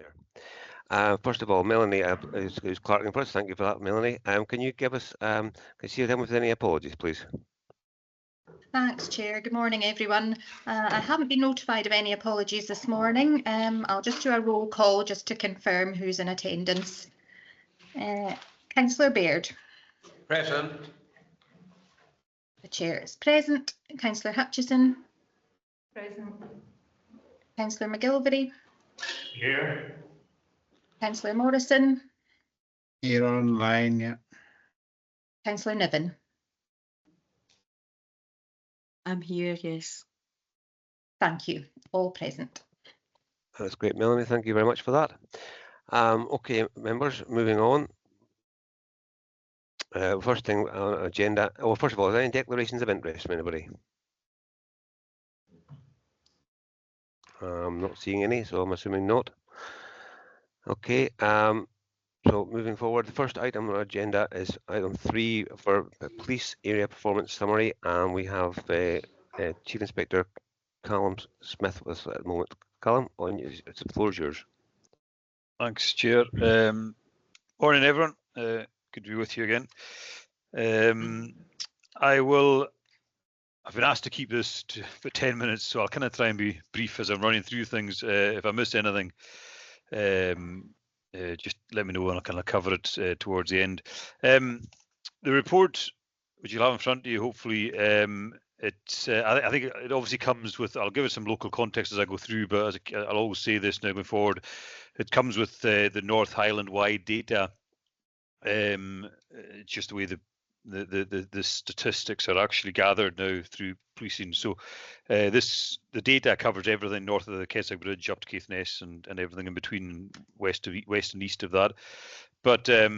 there. First of all, Melanie is clerking for us. Thank you for that, Melanie. Can you give us, can you tell me with any apologies, please? Thanks, Chair. Good morning, everyone. I haven't been notified of any apologies this morning. I'll just do a roll call just to confirm who's in attendance. Councillor Baird. Present. The Chair is present. Councillor Hutchison. Present. Councillor McGilvary. Here. Councillor Morrison. Here online, yeah. Councillor Niven. I'm here, yes. Thank you. All present. That's great, Melanie. Thank you very much for that. Okay, members, moving on. First thing on agenda. Well, first of all, is there any declarations of interest from anybody? I'm not seeing any, so I'm assuming not. Okay. So moving forward, the first item on our agenda is item 3 for police area performance summary, and we have Chief Inspector Callum Smith with us at the moment. Callum, the floor is yours. Thanks, Chair. Morning, everyone. Good to be with you again. I've been asked to keep this for 10 minutes, so I'll kind of try and be brief as I'm running through things. If I miss anything, just let me know and I'll kind of cover it towards the end. The report, which you'll have in front of you, hopefully, I think it obviously comes with, I'll give it some local context as I go through, but as I'll always say this now going forward, it comes with the North Highland wide data. It's just the way the statistics are actually gathered now through policing. So the data covers everything north of the Keswick Bridge up to Caithness and everything in between, west and east of that. But as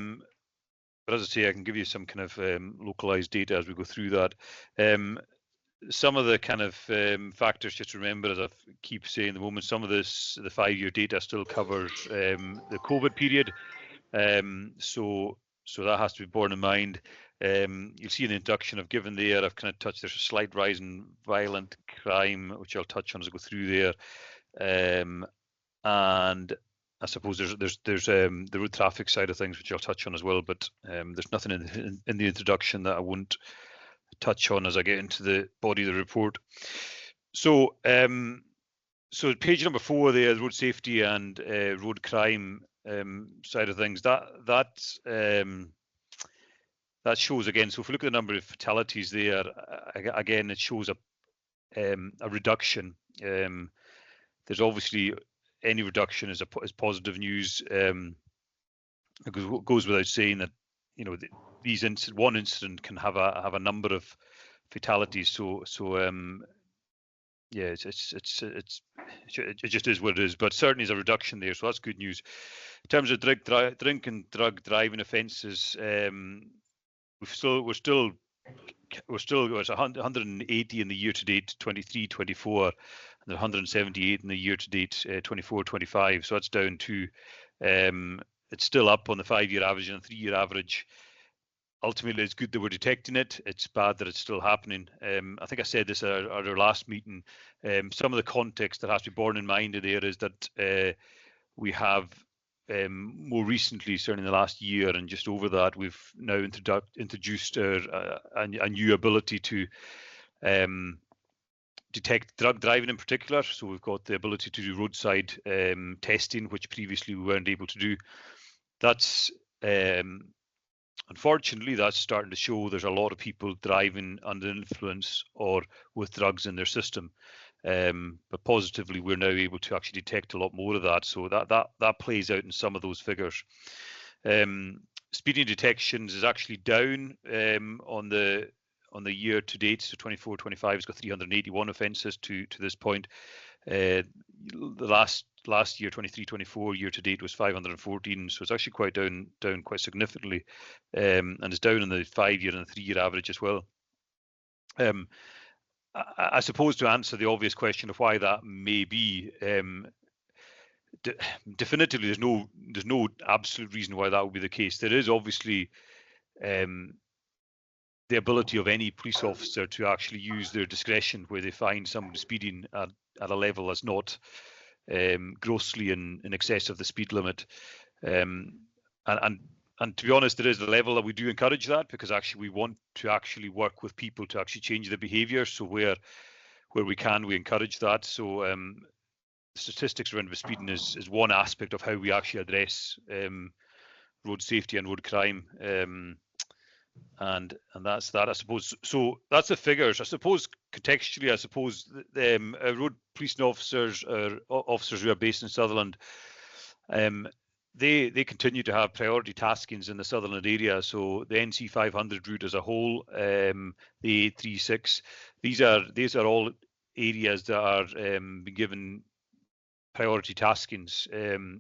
I say, I can give you some kind of localized data as we go through that. Some of the kind of factors, just remember, as I keep saying at the moment, some of this, the 5-year data still covers the COVID period. So that has to be borne in mind. You'll see an introduction I've given there. I've kind of touched, there's a slight rise in violent crime, which I'll touch on as I go through there. And I suppose there's the road traffic side of things, which I'll touch on as well, but there's nothing in the introduction that I won't touch on as I get into the body of the report. So so page number 4 there, road safety and road crime side of things, that shows again. So if we look at the number of fatalities there, again, it shows a reduction. There's obviously any reduction is positive news. It goes without saying that, you know, one incident can have a number of fatalities. So yeah, it just is what it is. But certainly is a reduction there, so that's good news. In terms of drink and drug driving offences, we're still it's 180 in the year to date 23-24, and 178 in the year to date 24-25. So that's down to it's still up on the 5-year average and 3-year average. Ultimately, it's good that we're detecting it. It's bad that it's still happening. I think I said this at our last meeting. Some of the context that has to be borne in mind there is that we have more recently, certainly in the last year and just over that, we've now introduced a new ability to detect drug driving in particular. So we've got the ability to do roadside testing, which previously we weren't able to do. That's unfortunately, that's starting to show there's a lot of people driving under influence or with drugs in their system. But positively, we're now able to actually detect a lot more of that. So that plays out in some of those figures. Speeding detections is actually down on the year to date. So 24-25 has got 381 offences to this point. The last year, 23-24 year to date was 514. So it's actually quite down quite significantly, and it's down in the 5-year and the 3-year average as well. I suppose to answer the obvious question of why that may be, definitively there's no absolute reason why that would be the case. There is obviously the ability of any police officer to actually use their discretion where they find somebody speeding at a level that's not grossly in excess of the speed limit. And to be honest, there is a level that we do encourage that, because actually we want to actually work with people to actually change the behaviour. So where we can, we encourage that. So statistics around speeding is one aspect of how we actually address road safety and road crime. And that's that, I suppose. So that's the figures. I suppose contextually, road policing officers, officers who are based in Sutherland, they continue to have priority taskings in the Sutherland area. So the NC 500 route as a whole, the A36, these are all areas that are being given priority taskings.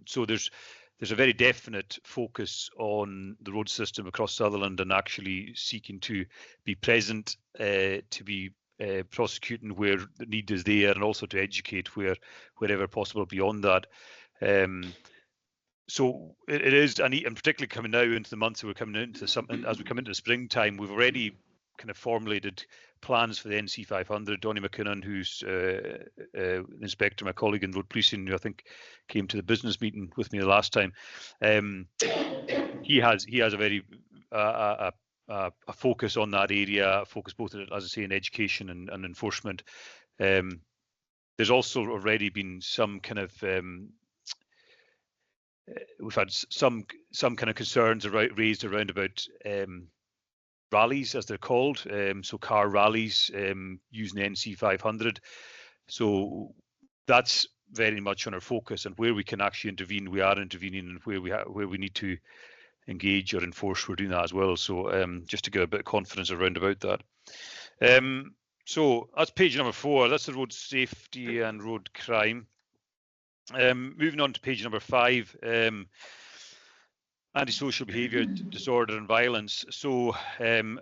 So there's a very definite focus on the road system across Sutherland, and actually seeking to be present, to be prosecuting where the need is there, and also to educate wherever possible beyond that. So it is, and particularly coming now into the months, we're coming into something as we come into the springtime, we've already kind of formulated plans for the NC 500. Donnie McKinnon, who's an inspector, my colleague in road policing, who I think came to the business meeting with me the last time, he has a very a focus on that area, a focus both, as I say, in education and enforcement. There's also already been some kind of we've had some kind of concerns raised around about rallies, as they're called, so car rallies using the NC 500. So that's very much on our focus, and where we can actually intervene, we are intervening, and where we need to engage or enforce, we're doing that as well. So just to get a bit of confidence around about that. So that's page number 4. That's the road safety and road crime. Moving on to page number 5. Antisocial behaviour, disorder and violence. So the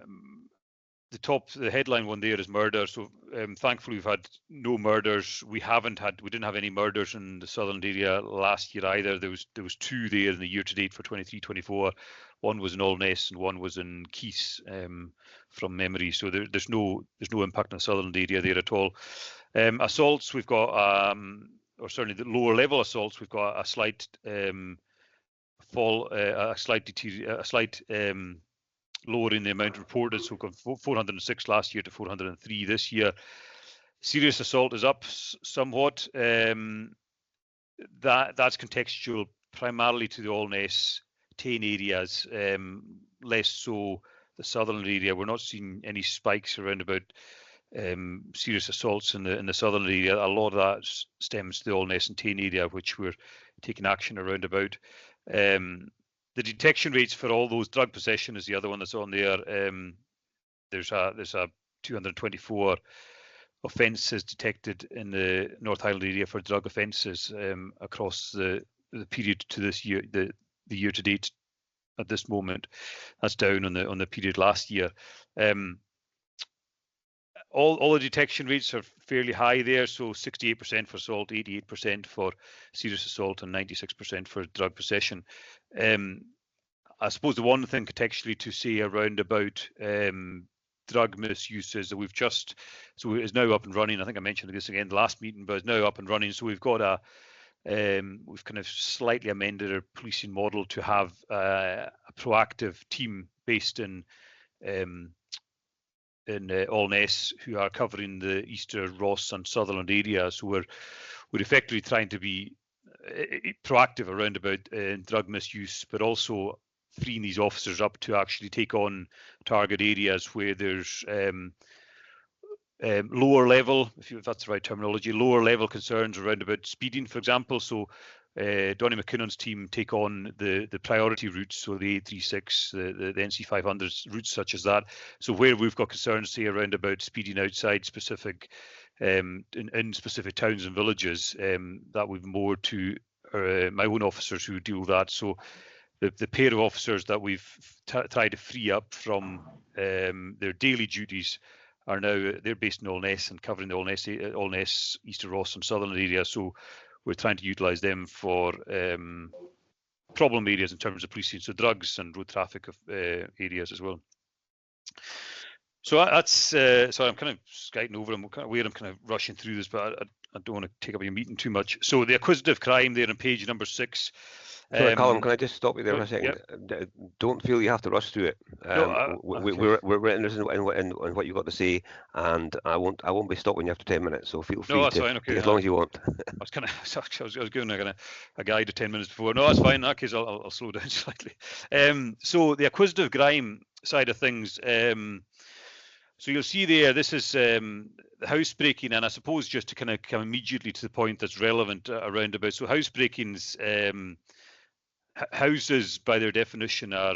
headline one there is murder. So thankfully we've had no murders. We didn't have any murders in the Sutherland area last year either. There was 2 there in the year to date for 23-24. One was in Allness and one was in Keith, from memory. So there's no impact on the Sutherland area there at all. Assaults, we've got or certainly the lower level assaults, we've got a slight fall, a slight lowering the amount reported. So we've got 406 last year to 403 this year. Serious assault is up somewhat. That's contextual primarily to the Allness, Tain areas, less so the Sutherland area. We're not seeing any spikes around about serious assaults in the Sutherland area. A lot of that stems to the Allness and Tain area, which we're taking action around about. The detection rates for all those, drug possession is the other one that's on there. There's a 224 offences detected in the North Highland area for drug offences across the period to this year, the year to date at this moment. That's down on the period last year. All the detection rates are fairly high there, so 68% for assault, 88% for serious assault, and 96% for drug possession. I suppose the one thing contextually to say around about drug misuse is that it's now up and running. I think I mentioned this again the last meeting, but it's now up and running. So we've got we've kind of slightly amended our policing model to have a proactive team based in Allness, who are covering the Easter, Ross and Sutherland area. So we're effectively trying to be proactive around about drug misuse, but also freeing these officers up to actually take on target areas where there's lower level, if that's the right terminology, lower level concerns around about speeding, for example. So Donnie McKinnon's team take on the priority routes, so the A36, the NC 500 routes such as that. So where we've got concerns, say, around about speeding outside specific, in specific towns and villages, that we've more to my own officers who deal with that. So the pair of officers that we've tried to free up from their daily duties are now, they're based in Allness and covering the Allness, Easter Ross and Sutherland area. So we're trying to utilise them for problem areas in terms of policing, so drugs and road traffic areas as well. So that's, sorry, I'm kind of skiting over. I'm kind of weird. I'm kind of rushing through this, but I don't want to take up your meeting too much. So the acquisitive crime there on page number 6. Sorry, Callum, can I just stop you there for a second? Don't feel you have to rush through it. No, We're interested in what you've got to say, and I won't be stopping you after 10 minutes. So feel free to fine, okay. as long as you want. I was giving a guide of 10 minutes before. No, that's fine. In that case, I'll slow down slightly. So the acquisitive crime side of things. So you'll see there, this is the housebreaking, and I suppose just to kind of come immediately to the point that's relevant around about. So housebreakings, houses by their definition are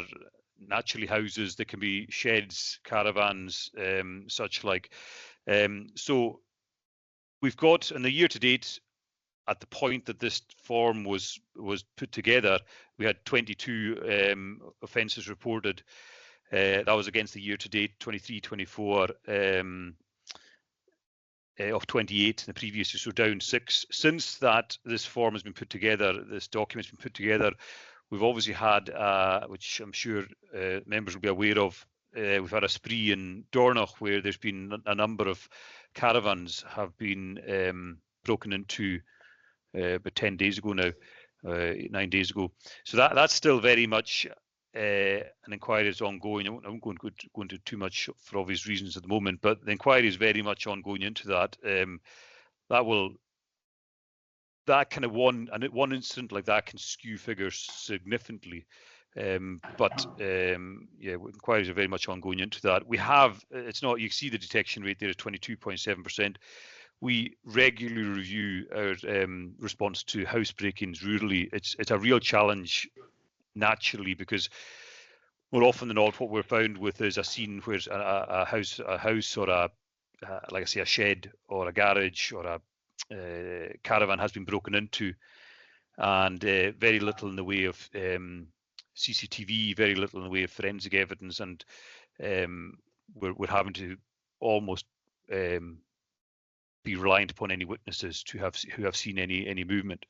naturally houses. They can be sheds, caravans, such like. So we've got in the year to date, at the point that this form was put together, we had 22 offences reported. That was against the year to date 23-24 of 28 in the previous year, so down 6. Since that this form has been put together, this document's been put together, we've obviously had, which I'm sure members will be aware of, we've had a spree in Dornoch where there's been a number of caravans have been broken into about 10 days ago now, 9 days ago. So that's still very much an inquiry is ongoing. I won't go into too much for obvious reasons at the moment, but the inquiry is very much ongoing into that. That kind of one incident like that can skew figures significantly. But inquiries are very much ongoing into that. We have, it's not, you see the detection rate there is 22.7%. We regularly review our response to housebreakings rurally. It's a real challenge naturally, because more often than not, what we're found with is a scene where a house or like I say, a shed or a garage or a caravan has been broken into, and very little in the way of CCTV, very little in the way of forensic evidence, and we're having to almost be reliant upon any witnesses who have seen any movement.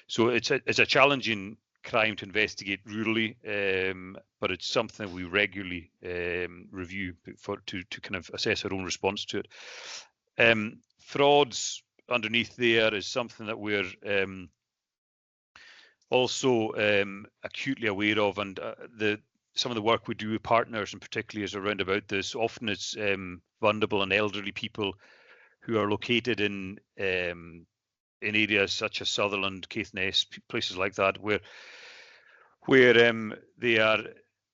So it's a challenging crime to investigate rurally, but it's something that we regularly review to kind of assess our own response to it. Frauds underneath there is something that we're also acutely aware of, and some of the work we do with partners, and particularly is around about this. Often it's vulnerable and elderly people who are located in areas such as Sutherland, Caithness, places like that, where they are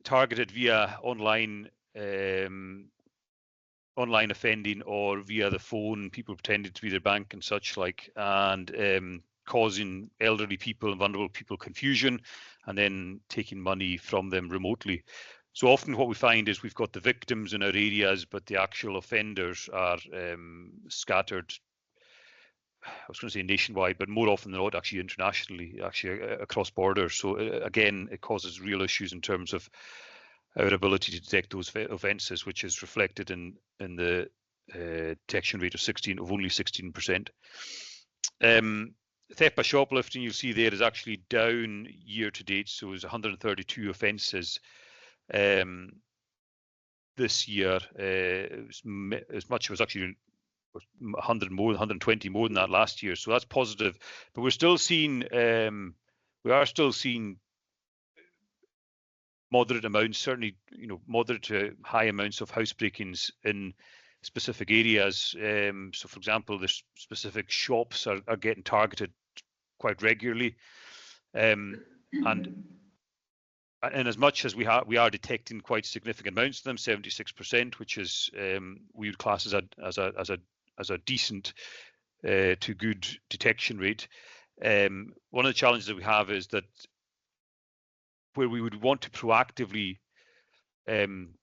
targeted via online offending or via the phone, people pretending to be their bank and such like, and causing elderly people and vulnerable people confusion, and then taking money from them remotely. So often what we find is we've got the victims in our areas, but the actual offenders are scattered, I was going to say nationwide, but more often than not, actually internationally, actually across borders. So again, it causes real issues in terms of our ability to detect those offences, which is reflected in the detection rate of only 16%. Theft by shoplifting, you'll see there, is actually down year to date. So it was 132 offences this year. As much as it was actually 120 more than that last year. So that's positive. But we're still seeing, we are still seeing moderate amounts, certainly, moderate to high amounts of housebreakings in specific areas. So, for example, the specific shops are getting targeted quite regularly, and as much as we are detecting quite significant amounts of them, 76%, which is we would class as a decent to good detection rate. One of the challenges that we have is that where we would want to proactively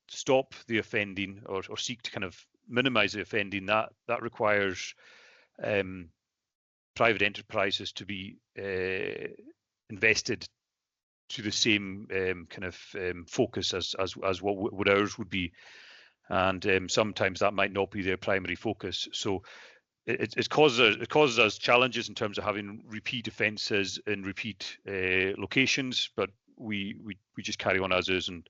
stop the offending or seek to kind of minimize the offending, that requires private enterprises to be invested to the same kind of focus as what ours would be, and sometimes that might not be their primary focus. So it causes us challenges in terms of having repeat offences in repeat locations, but we just carry on as is, and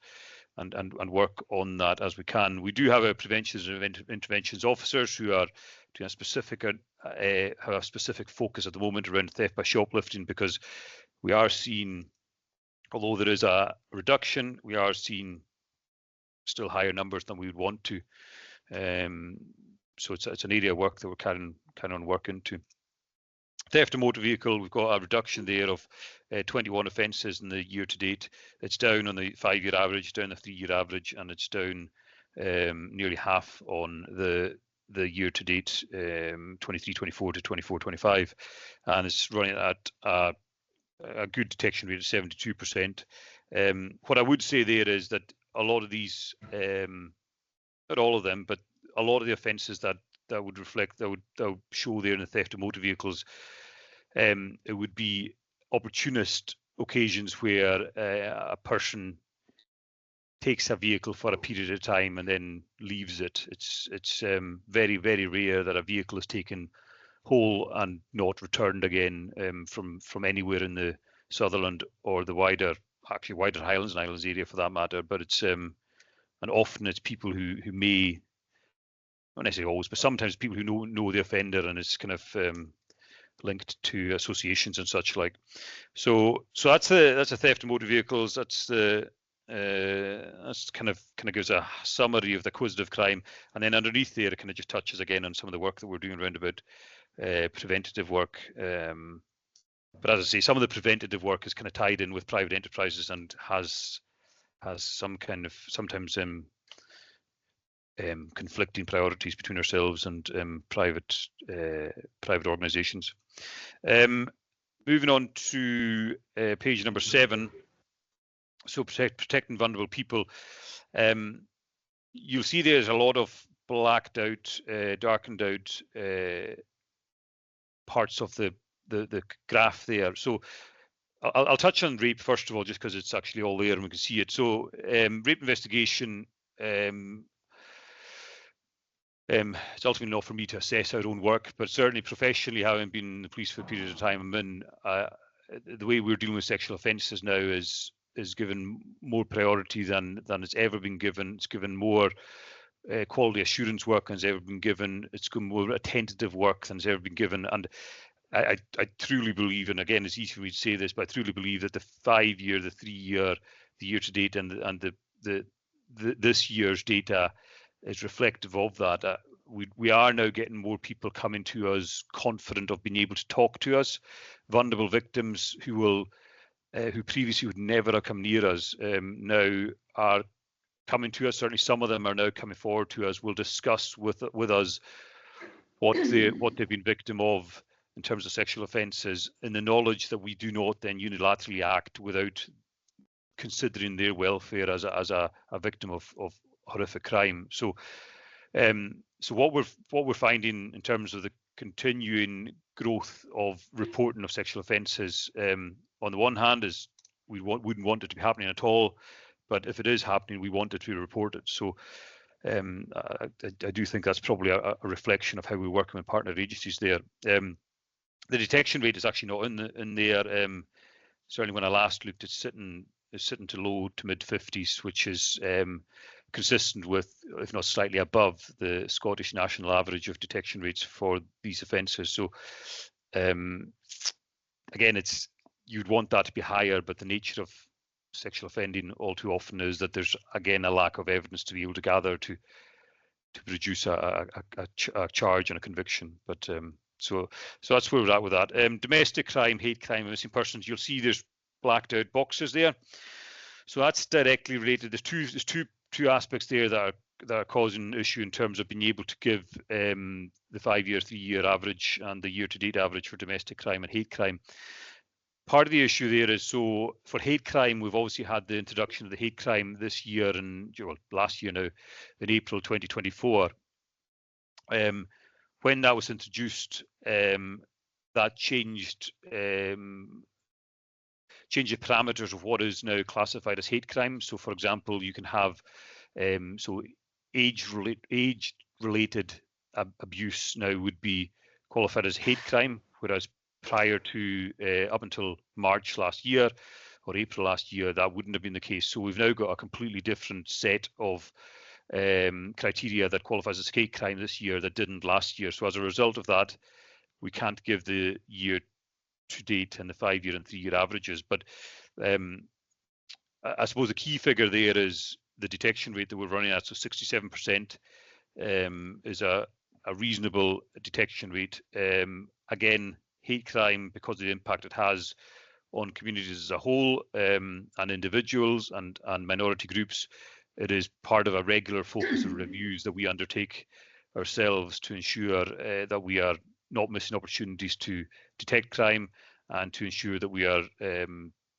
and work on that as we can. We do have our preventions and interventions officers who are doing a specific have a specific focus at the moment around theft by shoplifting, because we are seeing, although there is a reduction, we are seeing still higher numbers than we would want to. So it's an area of work that we're carrying on work into. Theft of motor vehicle, we've got a reduction there of 21 offences in the year to date. It's down on the 5-year average, down the 3-year average, and it's down nearly half on the year to date 23-24 to 24-25, and it's running at a good detection rate of 72%. What I would say there is that a lot of these, not all of them, but a lot of the offences that would reflect, that would show there in the theft of motor vehicles, it would be opportunist occasions where a person takes a vehicle for a period of time and then leaves it. It's very, very rare that a vehicle is taken whole and not returned again from anywhere in the Sutherland or the wider Highlands and Islands area for that matter. But it's and often it's people who may, not necessarily always, but sometimes people who know the offender, and it's kind of linked to associations and such like. So that's a theft of motor vehicles. That's kind of gives a summary of the acquisitive crime, and then underneath there it kind of just touches again on some of the work that we're doing around about preventative work. But as I say, some of the preventative work is kind of tied in with private enterprises and has some kind of sometimes conflicting priorities between ourselves and private organisations. Moving on to page number 7. So protecting vulnerable people. You'll see there's a lot of blacked out, darkened out parts of the graph there. So I'll touch on rape first of all, just because it's actually all there and we can see it. So rape investigation, it's ultimately not for me to assess our own work, but certainly professionally, having been in the police for a period of time, the way we're dealing with sexual offences now is given more priority than it's ever been given. It's given more quality assurance work than it's ever been given. It's given more attentive work than it's ever been given. And I truly believe, and again, it's easy for me to say this, but I truly believe that the 5-year, the 3-year, the year to date, and this year's data is reflective of that. We are now getting more people coming to us confident of being able to talk to us. Vulnerable victims who previously would never have come near us now are coming to us. Certainly some of them are now coming forward to us. We'll discuss with us what they've been victim of in terms of sexual offences, in the knowledge that we do not then unilaterally act without considering their welfare as a victim of horrific crime. So what we're finding in terms of the continuing growth of reporting of sexual offences, on the one hand, is we wouldn't want it to be happening at all, but if it is happening, we want it to be reported. So I do think that's probably a reflection of how we're working with partner agencies there. The detection rate is actually not in there. Certainly when I last looked, it's sitting to low to mid 50s, which is consistent with, if not slightly above, the Scottish national average of detection rates for these offences. So again, you'd want that to be higher, but the nature of sexual offending all too often is that there's again a lack of evidence to be able to gather to produce a charge and a conviction. But so that's where we're at with that. Domestic crime, hate crime, and missing persons. You'll see there's blacked out boxes there. So that's directly related. There's two aspects there that are causing an issue in terms of being able to give the 5-year, 3-year average and the year-to-date average for domestic crime and hate crime. Part of the issue there is, so for hate crime, we've obviously had the introduction of the hate crime this year and last year now in April 2024. When that was introduced, that changed the parameters of what is now classified as hate crime. So, for example, you can have age-related abuse now would be qualified as hate crime, whereas prior to up until March last year, or April last year, that wouldn't have been the case. So we've now got a completely different set of criteria that qualifies as hate crime this year that didn't last year. So as a result of that, we can't give the year to date and the 5-year and 3-year averages. But I suppose the key figure there is the detection rate that we're running at. So 67% is a reasonable detection rate. Again, hate crime, because of the impact it has on communities as a whole, and individuals and minority groups, it is part of a regular focus of reviews that we undertake ourselves to ensure that we are not missing opportunities to detect crime and to ensure that we are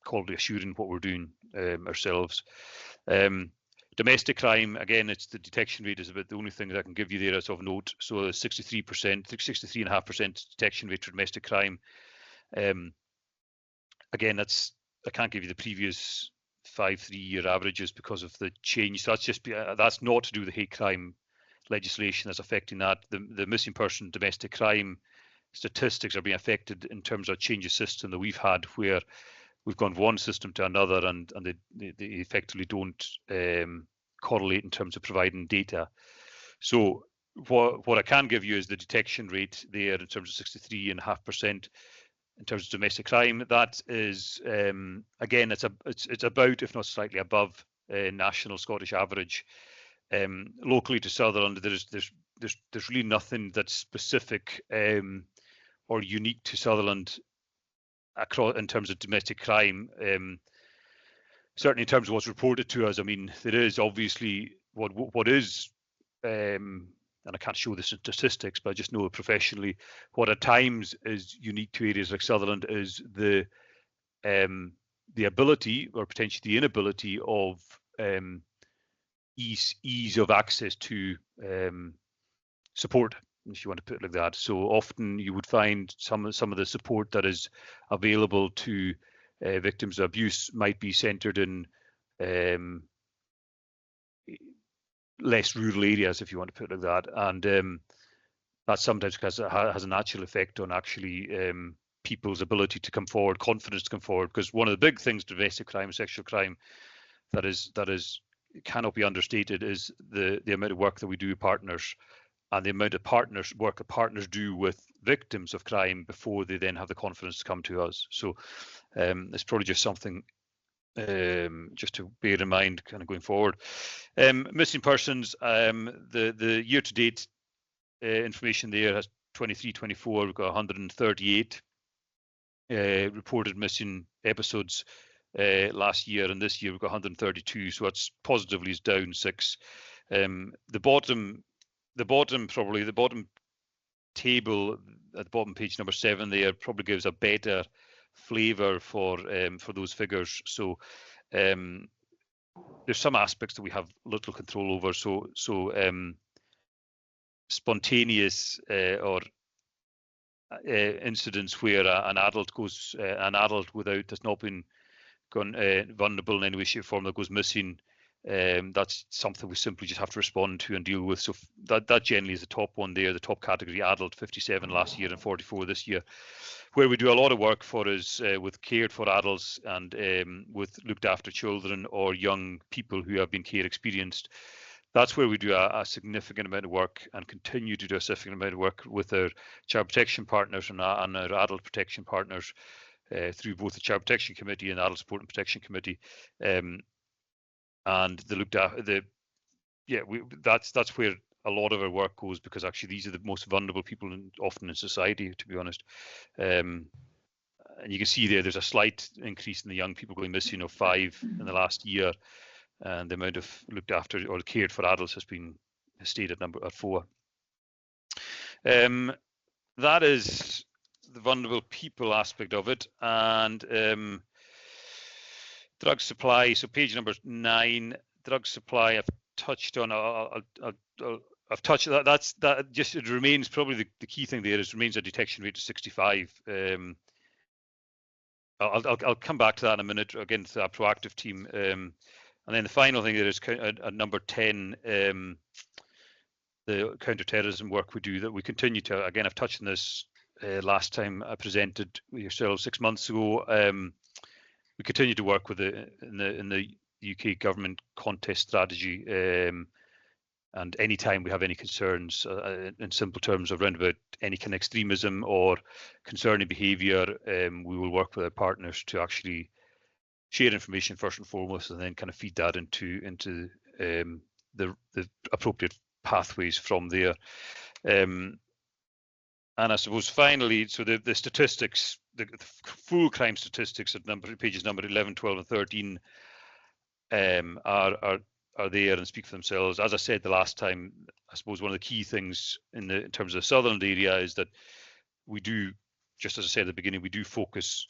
quality assuring what we're doing ourselves. Domestic crime, again, it's the detection rate is about the only thing that I can give you there as of note. So 63.5% detection rate for domestic crime. Again, I can't give you the previous 3-year averages because of the change. So that's not to do with the hate crime legislation that's affecting that. The missing person domestic crime statistics are being affected in terms of change of system that we've had, where we've gone from one system to another, and they effectively don't correlate in terms of providing data. So what I can give you is the detection rate there in terms of 63.5%. In terms of domestic crime, that is again, it's about, if not slightly above, national Scottish average. Locally to Sutherland, there's really nothing that's specific or unique to Sutherland across in terms of domestic crime. Certainly in terms of what's reported to us, I mean, there is obviously what is, and I can't show this in statistics, but I just know professionally, what at times is unique to areas like Sutherland is the ability, or potentially the inability, of ease of access to support, if you want to put it like that. So often you would find some of the support that is available to victims of abuse might be centred in less rural areas, if you want to put it like that, and that sometimes has a natural effect on actually people's ability to come forward, confidence to come forward. Because one of the big things, domestic crime, sexual crime, that is cannot be understated, is the amount of work that we do with partners, and the amount of work that partners do with victims of crime before they then have the confidence to come to us. So it's probably just something just to bear in mind kind of going forward. Missing persons, the year-to-date information there has 23-24, we've got 138 reported missing episodes last year, and this year we've got 132, so that's positively is down 6. The bottom table at the bottom, page number 7 there, probably gives a better flavour for those figures. So there's some aspects that we have little control over. So spontaneous or incidents where an adult has not been vulnerable in any way, shape, or form, that goes missing. That's something we simply just have to respond to and deal with. So that generally is the top one there, the top category, adult, 57 last year and 44 this year. Where we do a lot of work for is with cared for adults and with looked after children or young people who have been care experienced. That's where we do a significant amount of work and continue to do a significant amount of work with our child protection partners and our adult protection partners through both the Child Protection Committee and Adult Support and Protection Committee. And the looked at that's where a lot of our work goes, because actually these are the most vulnerable people often in society, to be honest. And you can see there's a slight increase in the young people going missing of 5 in the last year, and the amount of looked after or cared for adults has stayed at 4. That is the vulnerable people aspect of it. And drug supply, so page number 9, drug supply I've touched on. I've touched that. That just, it remains probably the key thing there is remains a detection rate of 65. I'll come back to that in a minute, again, to our proactive team. And then the final thing there is number 10, the counter-terrorism work we do, that we continue to, again, I've touched on this last time I presented with yourselves 6 months ago. we continue to work with in the UK government contest strategy, and anytime we have any concerns, in simple terms, around about any kind of extremism or concerning behaviour, we will work with our partners to actually share information first and foremost, and then kind of feed that into the appropriate pathways from there. And I suppose finally, so the statistics, the full crime statistics at pages number 11, 12, and 13 are there and speak for themselves. As I said the last time, I suppose one of the key things in terms of the Sutherland area is that we do, just as I said at the beginning, we do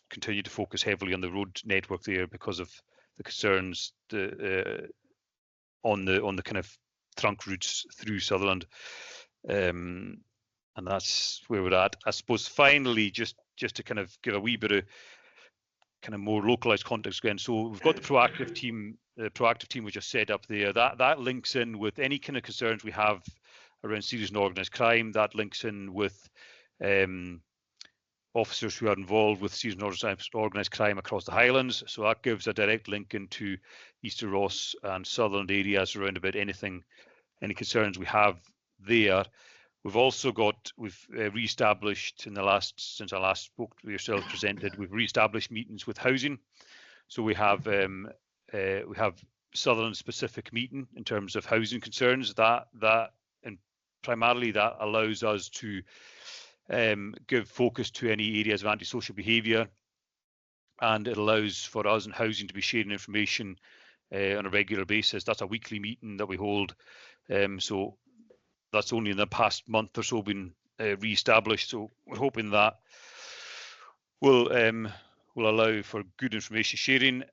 continue to focus heavily on the road network there because of the concerns on the kind of trunk routes through Sutherland, and that's where we're at. I suppose finally, just to kind of give a wee bit of kind of more localized context again. So we've got the proactive team which is set up there. That links in with any kind of concerns we have around serious and organised crime. That links in with officers who are involved with serious and organised crime across the Highlands. So that gives a direct link into Easter Ross and Sutherland areas around about any concerns we have there. We've re-established since I last spoke to yourself, presented, we've re-established meetings with housing. So we have Sutherland specific meeting in terms of housing concerns. And primarily that allows us to give focus to any areas of antisocial behaviour, and it allows for us in housing to be sharing information on a regular basis. That's a weekly meeting that we hold. So that's only in the past month or so been re-established. So we're hoping that will allow for good information sharing.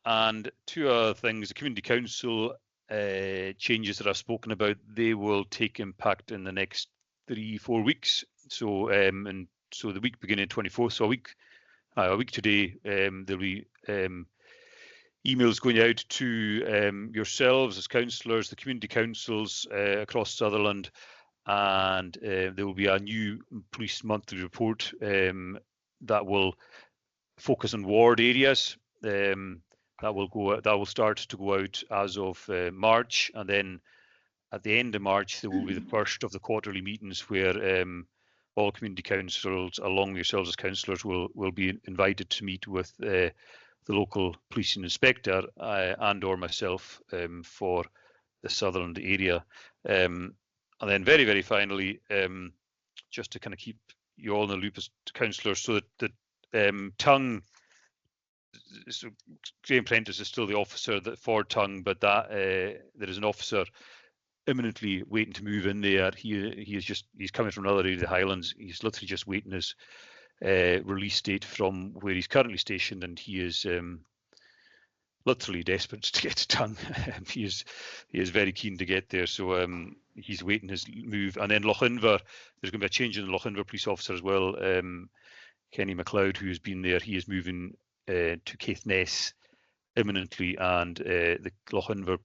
And two other things: the community council changes that I've spoken about, they will take impact in the next 3-4 weeks. So and so the week beginning 24th, so a week today, there'll be emails going out to yourselves as councillors, the community councils across Sutherland, and there will be a new police monthly report that will focus on ward areas. That will start to go out as of March, and then at the end of March there will be the first of the quarterly meetings where all community councils, along with yourselves as councillors, will be invited to meet with the local policing inspector and or myself for the Sutherland area. And then very finally, just to kind of keep you all in the loop as councillors, so that Tongue, so Graham Prentice is still the officer for Tongue, but that there is an officer imminently waiting to move in there. He's coming from another area of the Highlands. He's literally just waiting his release date from where he's currently stationed, and he is literally desperate to get to Tongue. He is very keen to get there, so he's waiting his move. And then Lochinver, there's going to be a change in the Lochinver police officer as well. Kenny MacLeod, who has been there, he is moving to Caithness imminently, and the Lochinver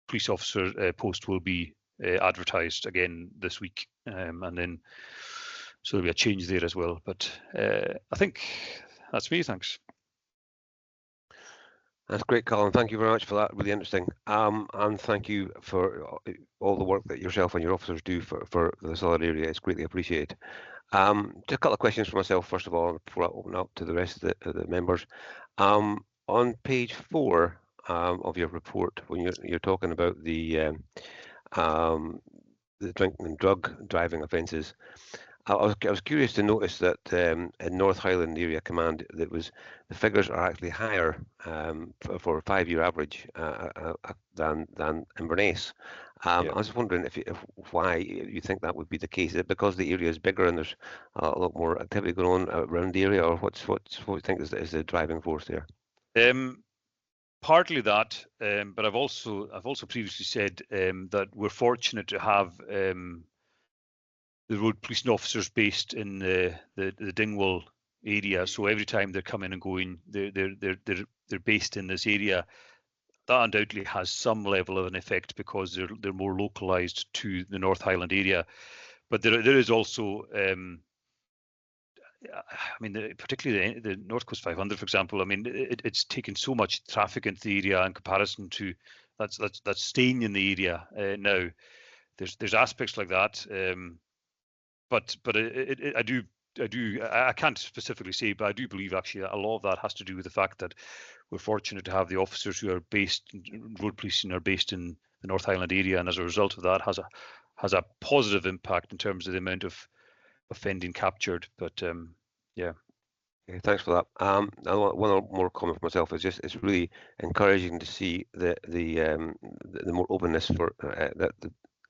police officer post will be advertised again this week, and then so there'll be a change there as well. But I think that's me. Thanks. That's great, Colin. Thank you very much for that. Really interesting. And thank you for all the work that yourself and your officers do for the Sutherland area. It's greatly appreciated. Just a couple of questions for myself, first of all, before I open up to the rest of the members. On page 4 of your report, when you're talking about the drink and drug driving offences, I was curious to notice that in North Highland Area Command, the figures are actually higher for a 5-year average than Inverness. I was wondering why you think that would be the case. Is it because the area is bigger and there's a lot more activity going on around the area, or what do you think is the driving force there? Partly that, but I've also previously said that we're fortunate to have the road policing officers based in the Dingwall area. So every time they're coming and going, they're based in this area. That undoubtedly has some level of an effect because they're more localised to the North Highland area. But there is also mean, particularly the North Coast 500, for example. I mean, it's taken so much traffic into the area in comparison to that's staying in the area now. There's aspects like that, but I can't specifically say, but I do believe actually a lot of that has to do with the fact that we're fortunate to have the officers who are based in road policing are based in the North Highland area, and as a result of that has a positive impact in terms of the amount of offending captured. But yeah. Okay, thanks for that. One more comment for myself is just it's really encouraging to see the more openness for that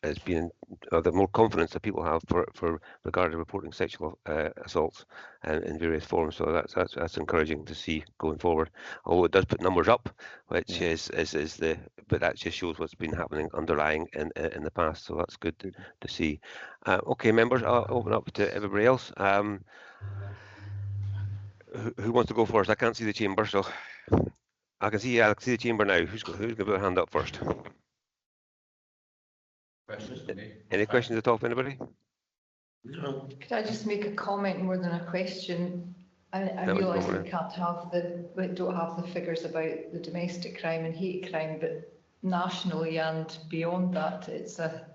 has been, the more confidence that people have for regarding reporting sexual assaults in various forms. So that's encouraging to see going forward. Although it does put numbers up, which is but that just shows what's been happening underlying in the past. So that's good to see. Okay, members, I'll open up to everybody else. Who wants to go first? I can't see the chamber, so I can see the chamber now. Who's going to put their hand up first? Questions for me? Any questions at all for anybody? No. Could I just make a comment more than a question? I realise we don't have the figures about the domestic crime and hate crime, but nationally and beyond that, it's a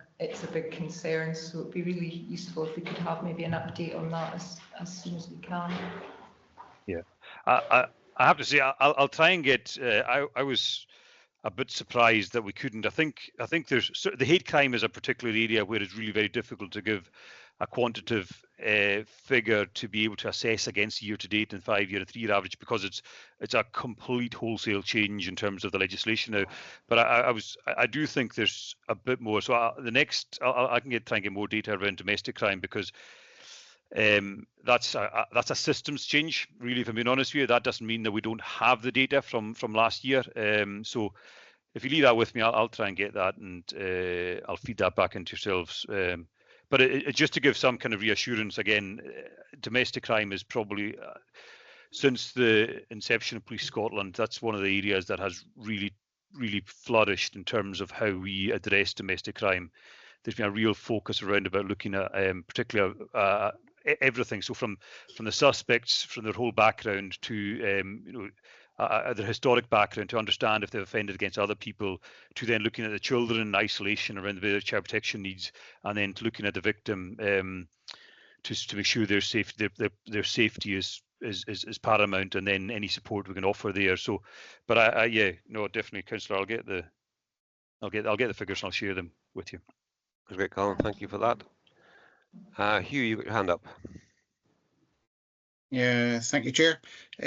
big concern. So it'd be really useful if we could have maybe an update on that as soon as we can. Yeah, I have to say I'll try and get. I was a bit surprised that we couldn't. I think there's the hate crime is a particular area where it's really very difficult to give a quantitative figure to be able to assess against year to date and 5-year and 3-year average, because it's a complete wholesale change in terms of the legislation now. But I do think there's a bit more. So I can try and get more data around domestic crime, because that's a systems change, really, if I'm being honest with you. That doesn't mean that we don't have the data from last year. So if you leave that with me, I'll try and get that, and I'll feed that back into yourselves. But just to give some kind of reassurance, again, domestic crime is probably, since the inception of Police Scotland, that's one of the areas that has really, really flourished in terms of how we address domestic crime. There's been a real focus around about looking at particularly everything. So from the suspects, from their whole background to their historic background, to understand if they've offended against other people, to then looking at the children in isolation around their child protection needs, and then to looking at the victim to make sure their safety is paramount, and then any support we can offer there. So, but yeah, no, definitely, Councillor, I'll get the figures and I'll share them with you. That's great, Colin. Thank you for that. Hugh, you got your hand up. Yeah, thank you, Chair.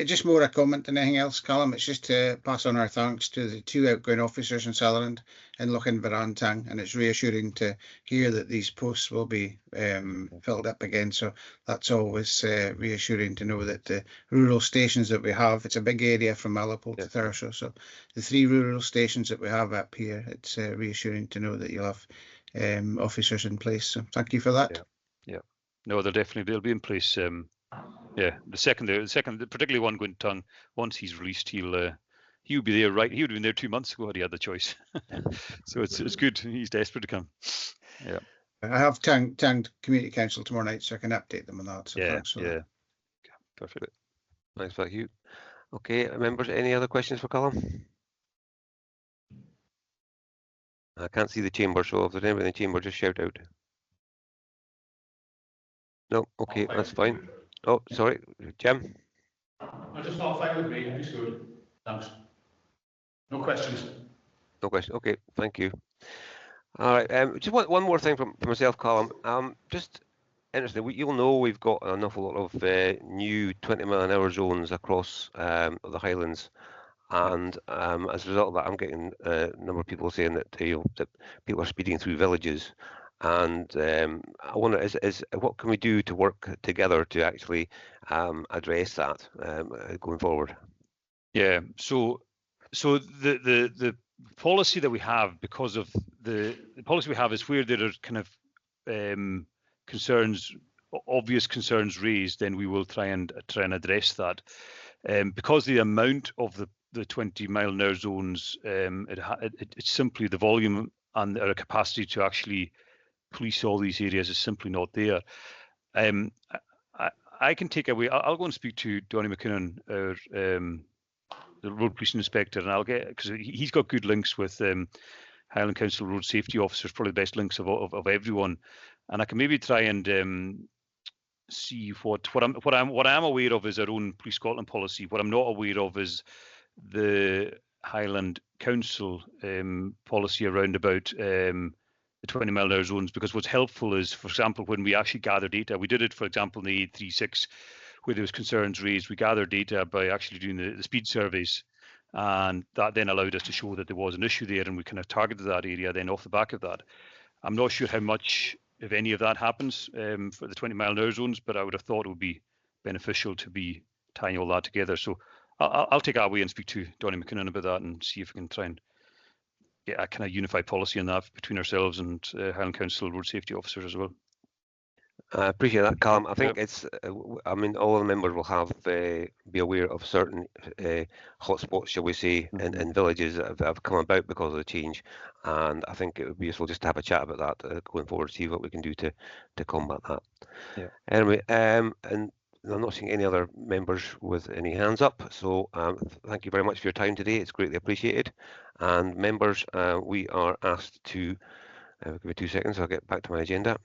Just more a comment than anything else, Callum. It's just to pass on our thanks to the 2 outgoing officers in Sutherland and Kinlochbervie, and it's reassuring to hear that these posts will be filled up again. So that's always reassuring to know that the rural stations that we have, it's a big area from Malapole to Thurso, so the 3 rural stations that we have up here, it's reassuring to know that you'll have officers in place. So thank you for that. Yeah. No, they'll be in place. Yeah, the second, particularly one going tongue. Once he's released, he'll be there. Right, he would have been there 2 months ago had he had the choice. So it's good. He's desperate to come. Yeah. I have tanged Community Council tomorrow night, so I can update them on that. So thanks for that. Perfect. Thanks for that, Hugh. Okay, members, any other questions for Colin? I can't see the chamber, so if there's anybody in the chamber, just shout out. No, okay, that's fine. Oh, sorry, Jim. I just thought fine with me. It's good. Thanks. No questions. No question. Okay, thank you. All right. Just one more thing from myself, Colin. Just interesting. You'll know we've got an awful lot of new 20-mile-an-hour zones across the Highlands, and as a result of that, I'm getting a number of people saying that that people are speeding through villages. And I wonder, what can we do to work together to actually address that going forward? Yeah. So the policy that we have, because of the policy we have, is where there are kind of concerns, obvious concerns raised, then we will try and address that. Because the amount of the 20-mile-an-hour zones, it's simply the volume and our capacity to actually police all these areas is simply not there. I can take away. I'll go and speak to Donnie McKinnon, our the road police inspector, and I'll get, because he's got good links with Highland Council road safety officers, probably the best links of everyone, and I can maybe try and see what I am aware of is our own Police Scotland policy. What I'm not aware of is the Highland Council policy around about the 20 mile an hour zones, because what's helpful is, for example, when we actually gather data, we did it, for example, in the 836, where there was concerns raised, we gathered data by actually doing the speed surveys, and that then allowed us to show that there was an issue there, and we kind of targeted that area then off the back of that. I'm not sure how much, if any of that happens for the 20 mile an hour zones, but I would have thought it would be beneficial to be tying all that together. So I'll take that away and speak to Donnie McKinnon about that and see if we can try and get a kind of unified policy on that between ourselves and Highland Council road safety officers as well. I appreciate that, Callum. I think it's, I mean, all the members will have be aware of certain hotspots, shall we say, in villages that have come about because of the change, and I think it would be useful just to have a chat about that going forward, see what we can do to combat that. Yeah. Anyway, and I'm not seeing any other members with any hands up, so thank you very much for your time today. It's greatly appreciated. And members, we are asked to, give me 2 seconds, I'll get back to my agenda.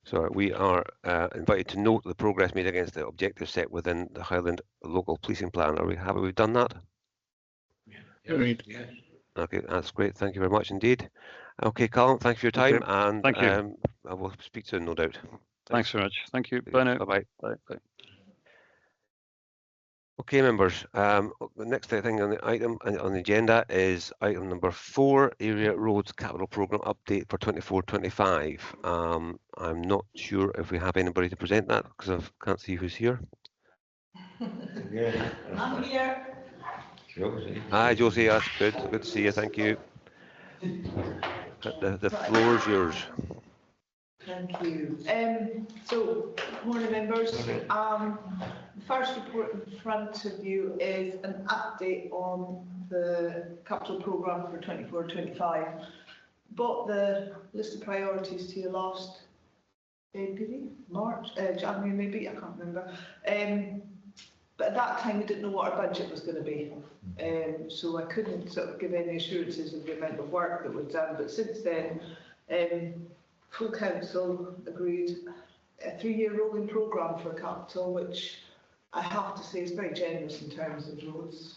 So we are invited to note the progress made against the objectives set within the Highland local policing plan. Are we happy we've done that? Agreed. Yes. Okay, that's great. Thank you very much indeed. Okay, Callum, thanks for your time, and thank you. I will speak soon, no doubt. Thanks very much. Thank you. Bye now. Bye-bye. Bye. Bye. Okay, members, the next thing on the item on the agenda is item number 4, Area Roads Capital Programme Update for 24-25. I'm not sure if we have anybody to present that because I can't see who's here. Yeah. I'm here. Josie. Hi, Josie, that's good. Good to see you. Thank you. The floor is yours. Thank you. So, good morning, members. The first report in front of you is an update on the capital programme for 24-25. Brought the list of priorities to you last February, March, January maybe, I can't remember. But at that time we didn't know what our budget was going to be. So I couldn't sort of give any assurances of the amount of work that was done. But since then, full council agreed a 3-year rolling programme for capital, which I have to say is very generous in terms of roads.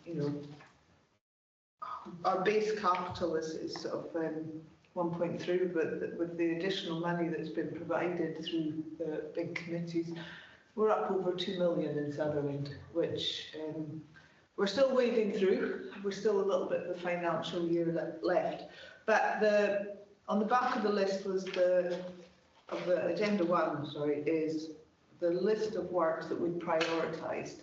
You know, our base capital is sort of 1.3, but with the additional money that's been provided through the big committees, we're up over 2 million in Sutherland, which we're still wading through. We're still a little bit of the financial year left, but on the back of the list was the agenda 1. Sorry, is the list of works that we've prioritised.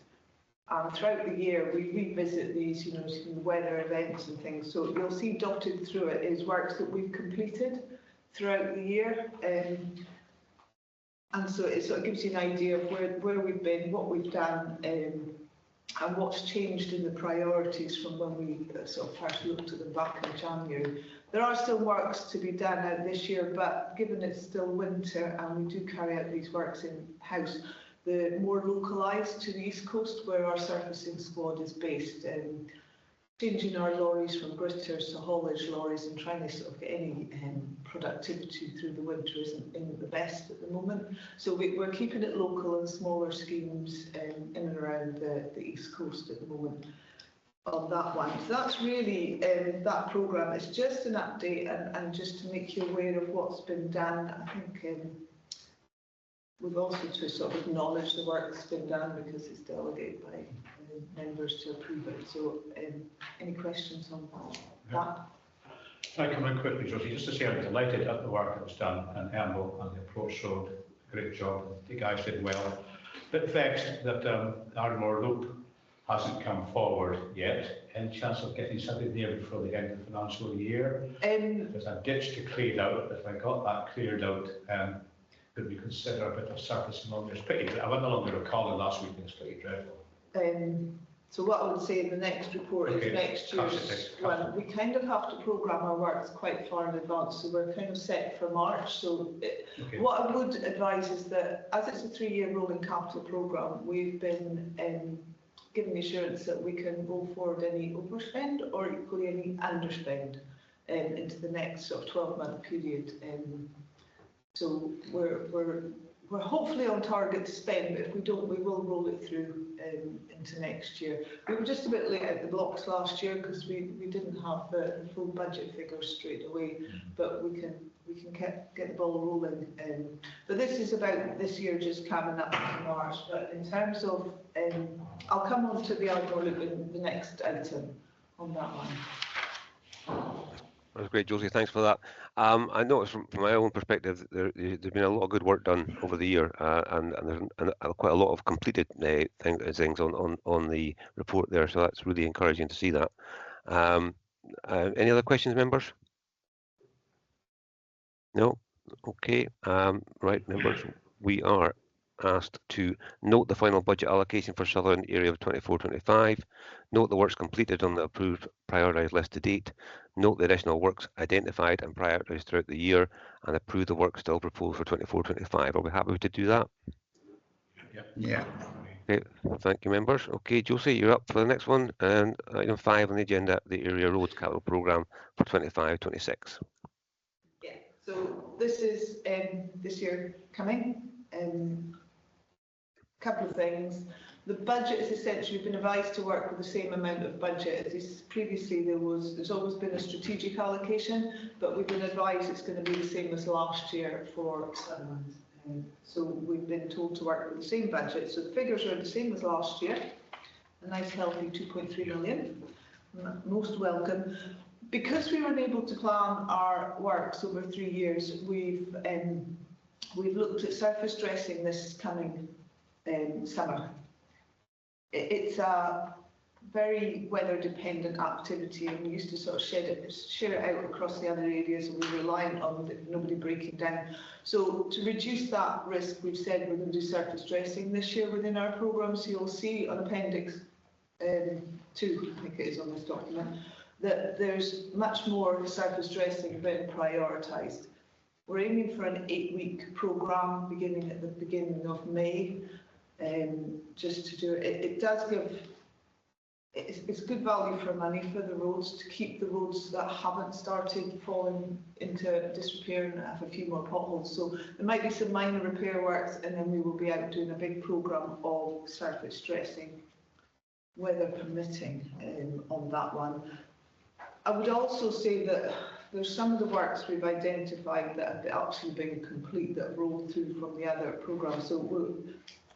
And throughout the year, we revisit these, you know, weather events and things. So you'll see dotted through it is works that we've completed throughout the year. And so it sort of gives you an idea of where we've been, what we've done, and what's changed in the priorities from when we sort of first looked at them back in January. There are still works to be done out this year, but given it's still winter and we do carry out these works in-house, the more localised to the East Coast where our surfacing squad is based, changing our lorries from gritters to haulage lorries and trying to sort of get any productivity through the winter isn't the best at the moment. So we're keeping it local and smaller schemes in and around the East Coast at the moment on that one. So that's really that programme. It's just an update and just to make you aware of what's been done. I think we've also to sort of acknowledge the work that's been done because it's delegated by members to approve it. So any questions on that? Can I come in quickly, Josie, just to say I'm delighted at the work that was done in Hemel and the approach road. Great job. The guys did well. Bit vexed that Ardmore Loop hasn't come forward yet. Any chance of getting something there before the end of the financial year? There's a ditch to clear out. If I got that cleared out, could we consider a bit of surface along there? It's pretty. I went along the recall last week and it's pretty dreadful. So what I would say in the next report is next year's one. We kind of have to programme our works quite far in advance, so we're kind of set for March. So what I would advise is that as it's a 3-year rolling capital programme, we've been given the assurance that we can roll forward any overspend or equally any underspend into the next sort of 12-month period. So we're hopefully on target to spend, but if we don't, we will roll it through into next year. We were just a bit late out the blocks last year because we didn't have the full budget figures straight away, but we can get the ball rolling. But this is about this year just coming up to March. But in terms of, I'll come on to the Ardgay loop in the next item on that one. That's great, Josie. Thanks for that. I noticed from my own perspective, there's been a lot of good work done over the year, and there's quite a lot of completed things on the report there. So that's really encouraging to see that. Any other questions, members? No. Okay. Right, members. We are asked to note the final budget allocation for Sutherland area of 24-25, note the works completed on the approved prioritised list to date, note the additional works identified and prioritised throughout the year, and approve the work still proposed for 24-25. Are we happy to do that? Yeah. Okay, thank you, members. Okay, Josie, you're up for the next one, and item 5 on the agenda, the area roads capital programme for 25-26. Yeah, so this is this year coming. Couple of things. The budget is essentially been advised to work with the same amount of budget as is previously. There's always been a strategic allocation, but we've been advised it's going to be the same as last year for Sutherland. So we've been told to work with the same budget. So the figures are the same as last year. A nice healthy 2.3 million. Most welcome. Because we were able to plan our works over 3 years, we've looked at surface dressing this coming summer. It's a very weather dependent activity, and we used to sort of share it out across the other areas, and we were reliant on nobody breaking down. So to reduce that risk, we've said we're going to do surface dressing this year within our programme. So you'll see on Appendix 2, I think it is on this document, that there's much more surface dressing been prioritised. We're aiming for an 8-week programme beginning at the beginning of May. Just to do it, it does give, it's good value for money for the roads, to keep the roads that haven't started falling into disrepair and have a few more potholes. So there might be some minor repair works, and then we will be out doing a big programme of surface dressing, weather permitting, on that one. I would also say that there's some of the works we've identified that have actually been complete that have rolled through from the other programmes. So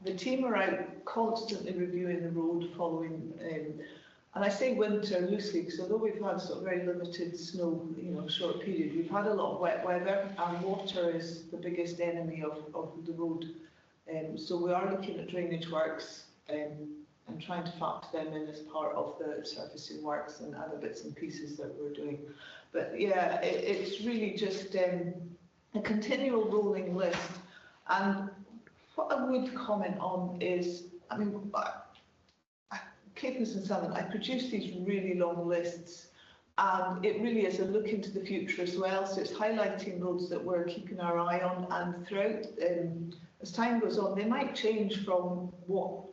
the team are out constantly reviewing the road following, and I say winter loosely because although we've had sort of very limited snow, short period, we've had a lot of wet weather, and water is the biggest enemy of the road. So we are looking at drainage works and trying to factor them in as part of the surfacing works and other bits and pieces that we're doing. But yeah, it's really just a continual rolling list. And what I would comment on is, I mean, Caithness and Sutherland, I produce these really long lists, and it really is a look into the future as well. So it's highlighting roads that we're keeping our eye on, and throughout, as time goes on, they might change from what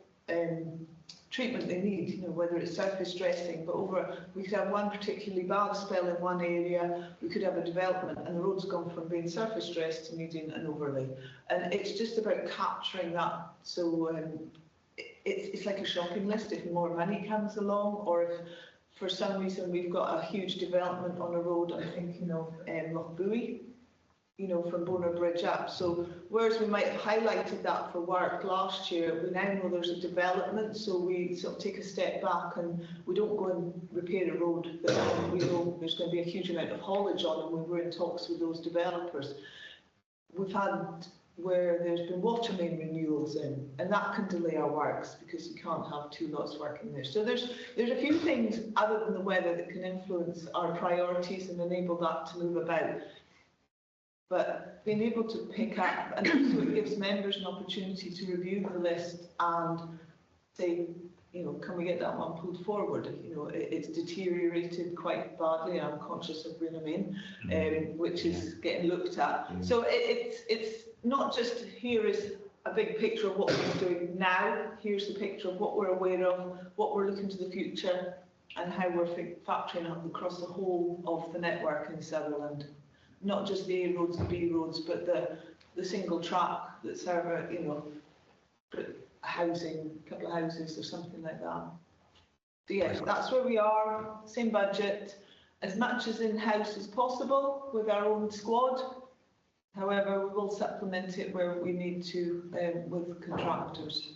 treatment they need, whether it's surface dressing, but we could have one particularly bad spell in one area, we could have a development, and the road's gone from being surface dressed to needing an overlay. And it's just about capturing that. So it's like a shopping list. If more money comes along, or if for some reason we've got a huge development on a road, I'm thinking of Lochbuie, from Bonar Bridge up. So whereas we might have highlighted that for work last year, we now know there's a development, so we sort of take a step back and we don't go and repair a road that we know there's going to be a huge amount of haulage on, and we were in talks with those developers. We've had where there's been water main renewals in, and that can delay our works because you can't have 2 lots working there. So there's a few things other than the weather that can influence our priorities and enable that to move about. But being able to pick up, and also it gives members an opportunity to review the list and say, you know, can we get that one pulled forward? You know, it's deteriorated quite badly. I'm conscious of bringing them in, which is getting looked at. So it's not just here is a big picture of what we're doing now. Here's the picture of what we're aware of, what we're looking to the future, and how we're factoring up across the whole of the network in Sutherland. Not just the A roads, the B roads, but the single track that serve, you know, housing, a couple of houses or something like that. So yeah, that's where we are, same budget, as much as in-house as possible with our own squad. However, we will supplement it where we need to with contractors.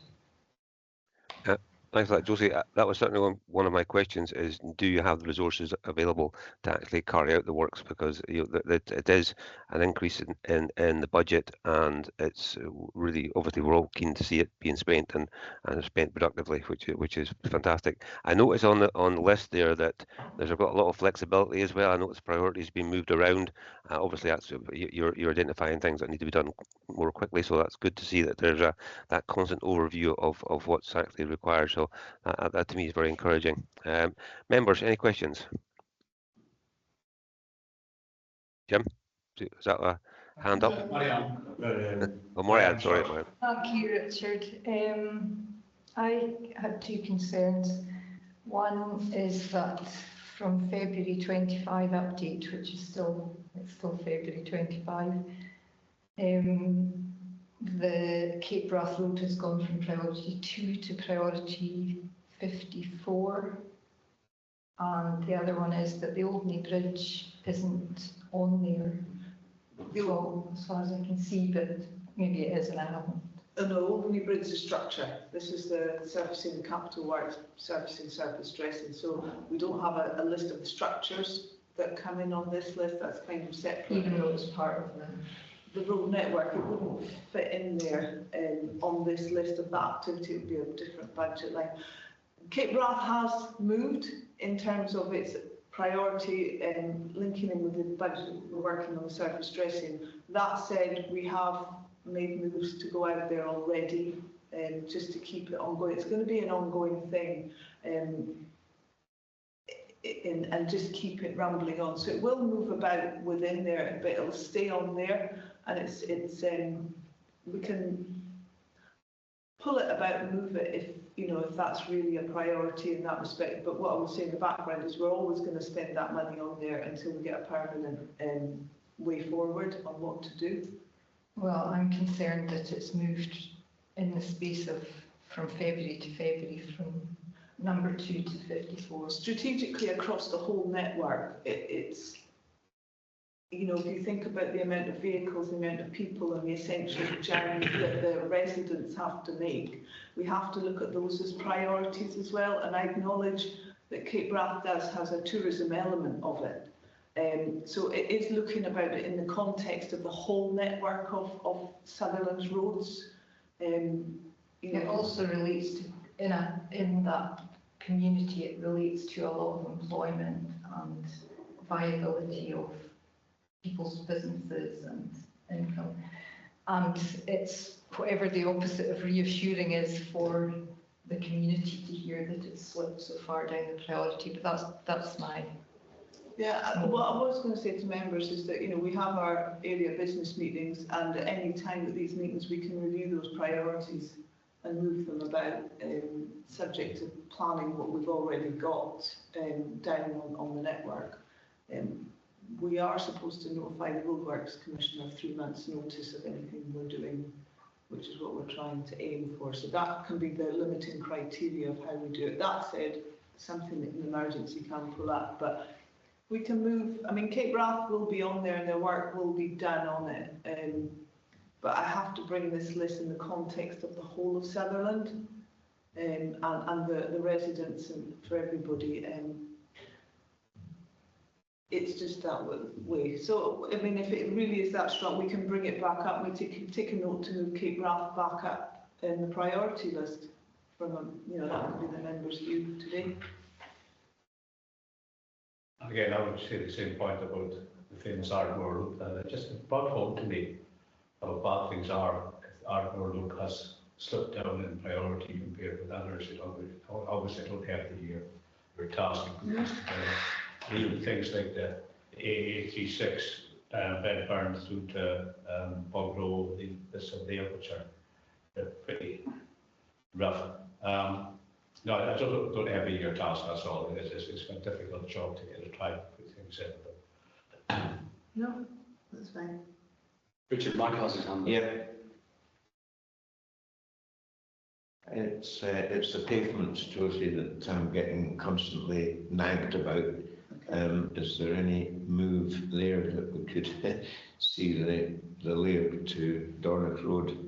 Thanks for that, Josie. That was certainly one of my questions, is do you have the resources available to actually carry out the works? Because it is an increase in the budget, and it's really, obviously, we're all keen to see it being spent and spent productively, which is fantastic. I notice on the list there that there's got a lot of flexibility as well. I notice priorities being moved around. Obviously, that's you're identifying things that need to be done more quickly, so that's good to see that there's that constant overview of what's actually required. So that to me is very encouraging. Members, any questions? Jim, is that a hand up? Oh, Marianne, sorry, Marianne. Thank you, Richard. I had two concerns. One is that from February 25 update, which is still February 25, the Cape Wrath Road has gone from priority 2 to priority 54, and the other one is that the Oldney Bridge isn't on there, so as far as I can see, but maybe it is and I haven't. No, Oldney Bridge is structure. This is the servicing the capital works, servicing surface dressing. So we don't have a list of the structures that come in on this list. That's kind of separate. Even though it's part of the road network, it wouldn't fit in there on this list of that activity. It would be a different budget line. Cape Wrath has moved in terms of its priority linking in with the budget. We're working on the surface dressing. That said, we have made moves to go out there already just to keep it ongoing. It's going to be an ongoing thing and just keep it rumbling on. So it will move about within there, but it'll stay on there, and it's we can pull it about and move it if, you know, if that's really a priority in that respect. But what I would say in the background is we're always going to spend that money on there until we get a permanent way forward on what to do. Well, I'm concerned that it's moved in the space of from February to February, from number 2 to 54. Strategically across the whole network, it's, you know, if you think about the amount of vehicles, the amount of people and the essential journeys that the residents have to make, we have to look at those as priorities as well. And I acknowledge that Cape Wrath has a tourism element of it. So it is looking about it in the context of the whole network of Sutherland's roads. You know, it also relates to, in that community, it relates to a lot of employment and viability of people's businesses and income. And it's whatever the opposite of reassuring is for the community to hear that it's slipped so far down the priority, but that's my... Yeah, what I was going to say to members is that, you know, we have our area business meetings, and at any time at these meetings we can review those priorities and move them about, subject to planning what we've already got down on the network. We are supposed to notify the Roadworks Commissioner 3 months' notice of anything we're doing, which is what we're trying to aim for. So that can be the limiting criteria of how we do it. That said, something that an emergency can pull up, but we can move. I mean, Cape Wrath will be on there and their work will be done on it. But I have to bring this list in the context of the whole of Sutherland and the residents and for everybody. It's just that way. So, I mean, if it really is that strong, we can bring it back up. We take a note to move Cape Wrath back up in the priority list from, you know, that would be the members' view today. Again, I would say the same point about the famous Ardgay. It just brought home to me how bad things are if Ardgay has slipped down in priority compared with others. Obviously I don't have the year task. Even things like the AA36 Bedburn through to Bog Row, this of there, which are pretty rough. No, I don't have a year task, that's all. It's a difficult job to get a try to put things in. No, that's fine. Richard, Mike has his hand up. Yeah. It's the pavements, Josie, that I'm getting constantly nagged about. Is there any move there that we could see the layout to Dornoch Road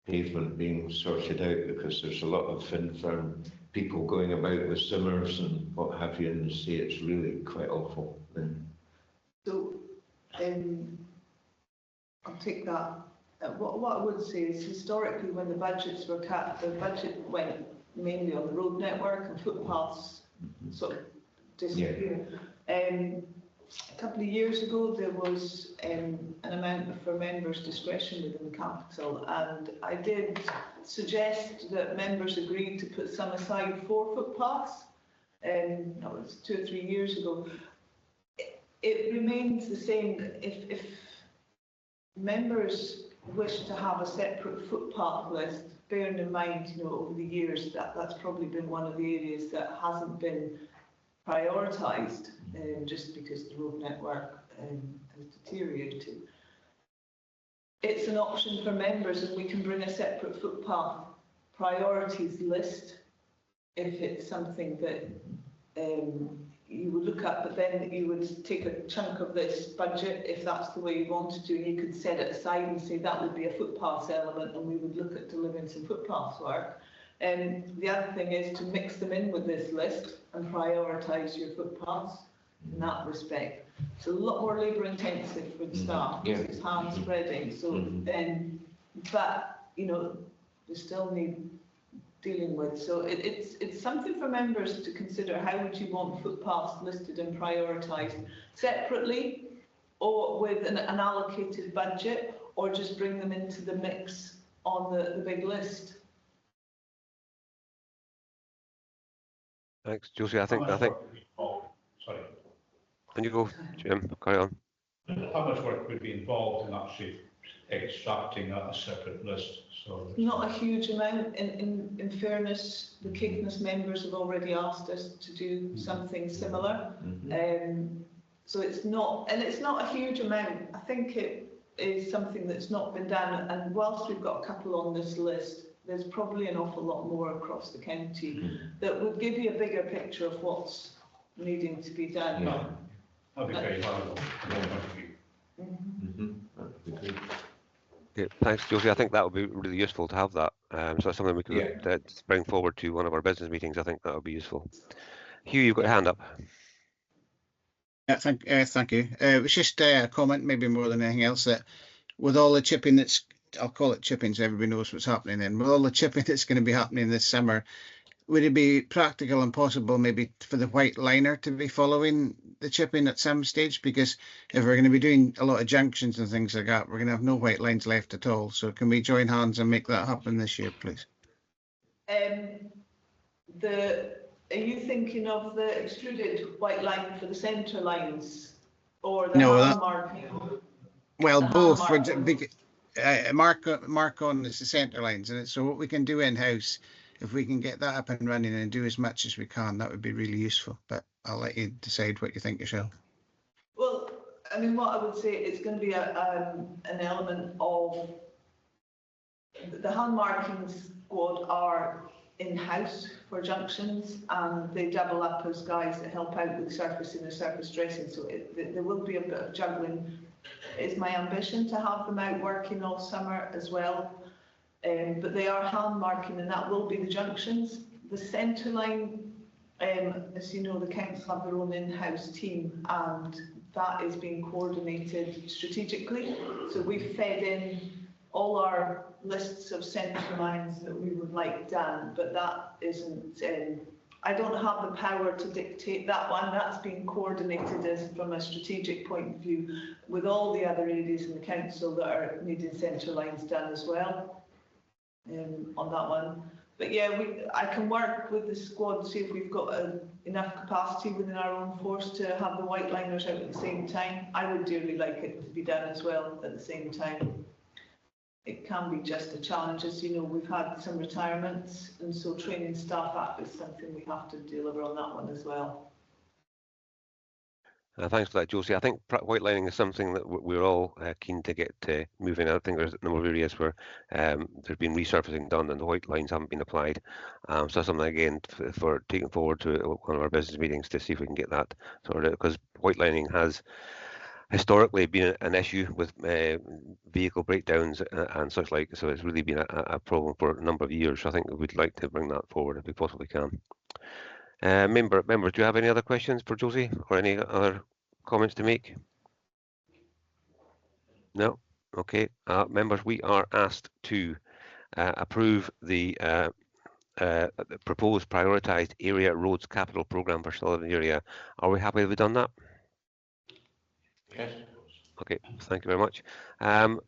pavement being sorted out, because there's a lot of infirm people going about with simmers and what have you, and see it's really quite awful. So, I'll take that. What I would say is, historically, when the budgets were cut, the budget went mainly on the road network, and footpaths sort of disappeared. A couple of years ago, there was an amount for members' discretion within the capital, and I did suggest that members agreed to put some aside for footpaths. That was 2 or 3 years ago. It remains the same. If members wish to have a separate footpath list, bearing in mind, over the years that's probably been one of the areas that hasn't been prioritised, just because the road network has deteriorated. It's an option for members, and we can bring a separate footpath priorities list if it's something that you would look at, but then you would take a chunk of this budget, if that's the way you wanted to, and you could set it aside and say that would be a footpaths element, and we would look at delivering some footpaths work. The other thing is to mix them in with this list and prioritise your footpaths in that respect. It's a lot more labour intensive for the staff, because it's hand spreading. So but they still need dealing with. So it's something for members to consider. How would you want footpaths listed and prioritised separately, or with an allocated budget, or just bring them into the mix on the big list? Thanks, Josie. I think. Sorry. Can you go, Jim? Carry on. How much work would be involved in actually extracting a separate list? So not a huge amount. In fairness, the Caithness members have already asked us to do something similar. So it's not a huge amount. I think it is something that's not been done. And whilst we've got a couple on this list, there's probably an awful lot more across the county that would give you a bigger picture of what's needing to be done. Yeah. That'd be very valuable. Okay, thanks, Josie. I think that would be really useful to have that. So that's something we could bring forward to one of our business meetings. I think that would be useful. Hugh, you've got your hand up. Yeah, thank you. It was just a comment, maybe more than anything else, that with all the chipping that's, I'll call it chipping so everybody knows what's happening then, with all the chipping that's going to be happening this summer, would it be practical and possible maybe for the white liner to be following the chipping at some stage? Because if we're going to be doing a lot of junctions and things like that, we're going to have no white lines left at all. So can we join hands and make that happen this year, please? Are you thinking of the extruded white line for the centre lines, or the hand marking? Well, both. For example, mark on is the centre lines, and so what we can do in house, if we can get that up and running and do as much as we can, that would be really useful. But I'll let you decide what you think yourself. Well, I mean, what I would say, it's going to be an element of the hand marking squad are in-house for junctions, and they double up as guys that help out with surfacing and surface dressing. So there will be a bit of juggling. It's my ambition to have them out working all summer as well. But they are hand marking, and that will be the junctions. The centre line, as you know, the council have their own in-house team, and that is being coordinated strategically. So we've fed in all our lists of centre lines that we would like done, but that isn't, I don't have the power to dictate that one. That's being coordinated as from a strategic point of view with all the other areas in the council that are needing centre lines done as well. on that one. But yeah, I can work with the squad, see if we've got enough capacity within our own force to have the white liners out at the same time. I would dearly like it to be done as well at the same time. It can be just a challenge, as you know, we've had some retirements, and so training staff up is something we have to deliver on that one as well. Thanks for that, Josie. I think white lining is something that we're all keen to get moving. I think there's a number of areas where there's been resurfacing done and the white lines haven't been applied. So that's something, again, for taking forward to one of our business meetings to see if we can get that sorted out, because white lining has historically been an issue with vehicle breakdowns and such like. So it's really been a problem for a number of years. So I think we'd like to bring that forward if we possibly can. Members, do you have any other questions for Josie or any other comments to make? No? Okay. Members, we are asked to approve the proposed prioritised area roads capital programme for Sutherland area. Are we happy we've done that? Yes. Okay, thank you very much.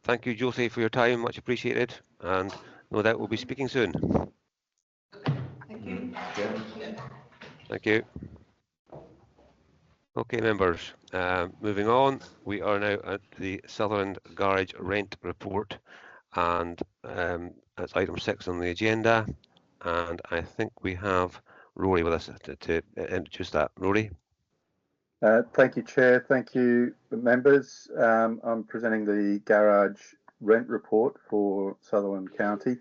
Thank you, Josie, for your time. Much appreciated. And no doubt we'll be speaking soon. Thank you. Yeah. Thank you. Okay, members, moving on, we are now at the Sutherland Garage Rent Report, and that's item 6 on the agenda, and I think we have Rory with us to introduce that. Rory? Thank you, Chair. Thank you, members. I'm presenting the Garage Rent Report for Sutherland County.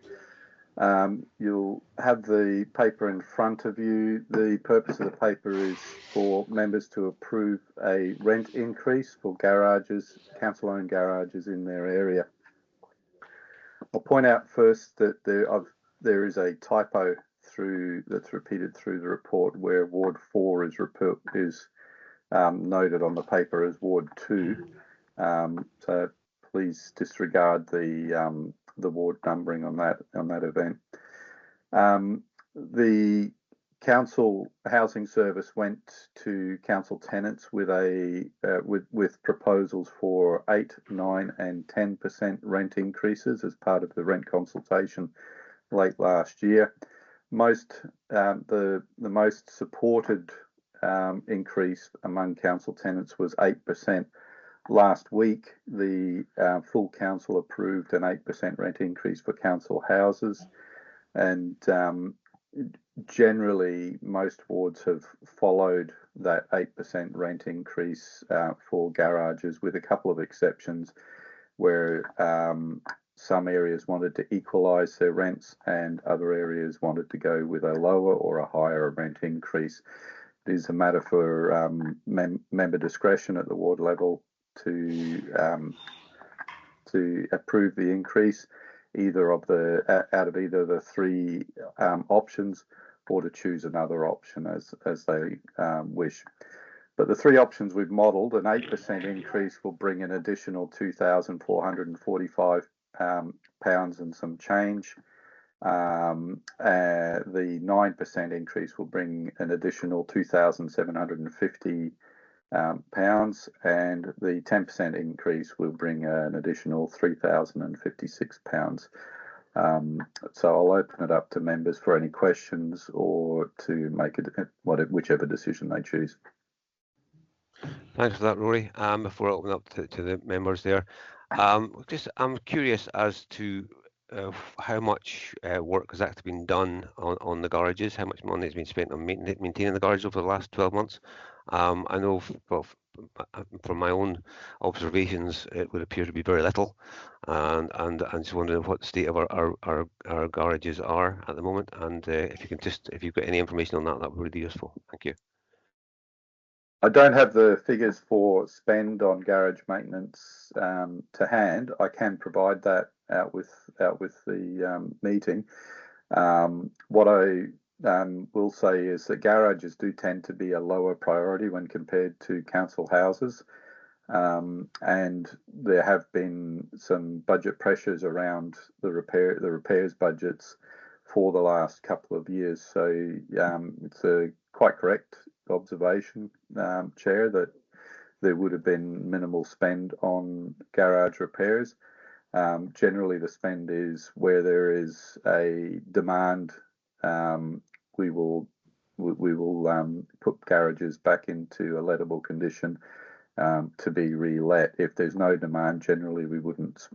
You'll have the paper in front of you. The purpose of the paper is for members to approve a rent increase for garages, council-owned garages in their area. I'll point out first that there is a typo that's repeated through the report, where Ward 4 is noted on the paper as Ward 2. So please disregard the ward numbering on that event. The council housing service went to council tenants with proposals for 8%, 9%, and 10% rent increases as part of the rent consultation late last year. The most supported increase among council tenants was 8%. Last week, the full council approved an 8% rent increase for council houses, and generally most wards have followed that 8% rent increase for garages, with a couple of exceptions where some areas wanted to equalise their rents and other areas wanted to go with a lower or a higher rent increase. It is a matter for member discretion at the ward level to approve the increase, out of either of the three options, or to choose another option as they wish. But the three options we've modelled: an 8% increase will bring an additional £2,445 and some change. The 9% increase will bring an additional £2,750, and the 10% increase will bring an additional £3,056. So I'll open it up to members for any questions or to make whichever decision they choose. Thanks for that, Rory. Before I open up to the members there, I'm curious as to how much work has actually been done on the garages, how much money has been spent on maintaining the garages over the last 12 months. I know from my own observations, it would appear to be very little, and just wondering what the state of our garages are at the moment, and if you've got any information on that, that would be really useful. Thank you. I don't have the figures for spend on garage maintenance to hand. I can provide that out with the meeting. What I will say is that garages do tend to be a lower priority when compared to council houses, and there have been some budget pressures around the repairs budgets for the last couple of years. So it's a quite correct observation, Chair, that there would have been minimal spend on garage repairs. Generally, the spend is where there is a demand. We will put garages back into a lettable condition to be re-let. If there's no demand, generally we wouldn't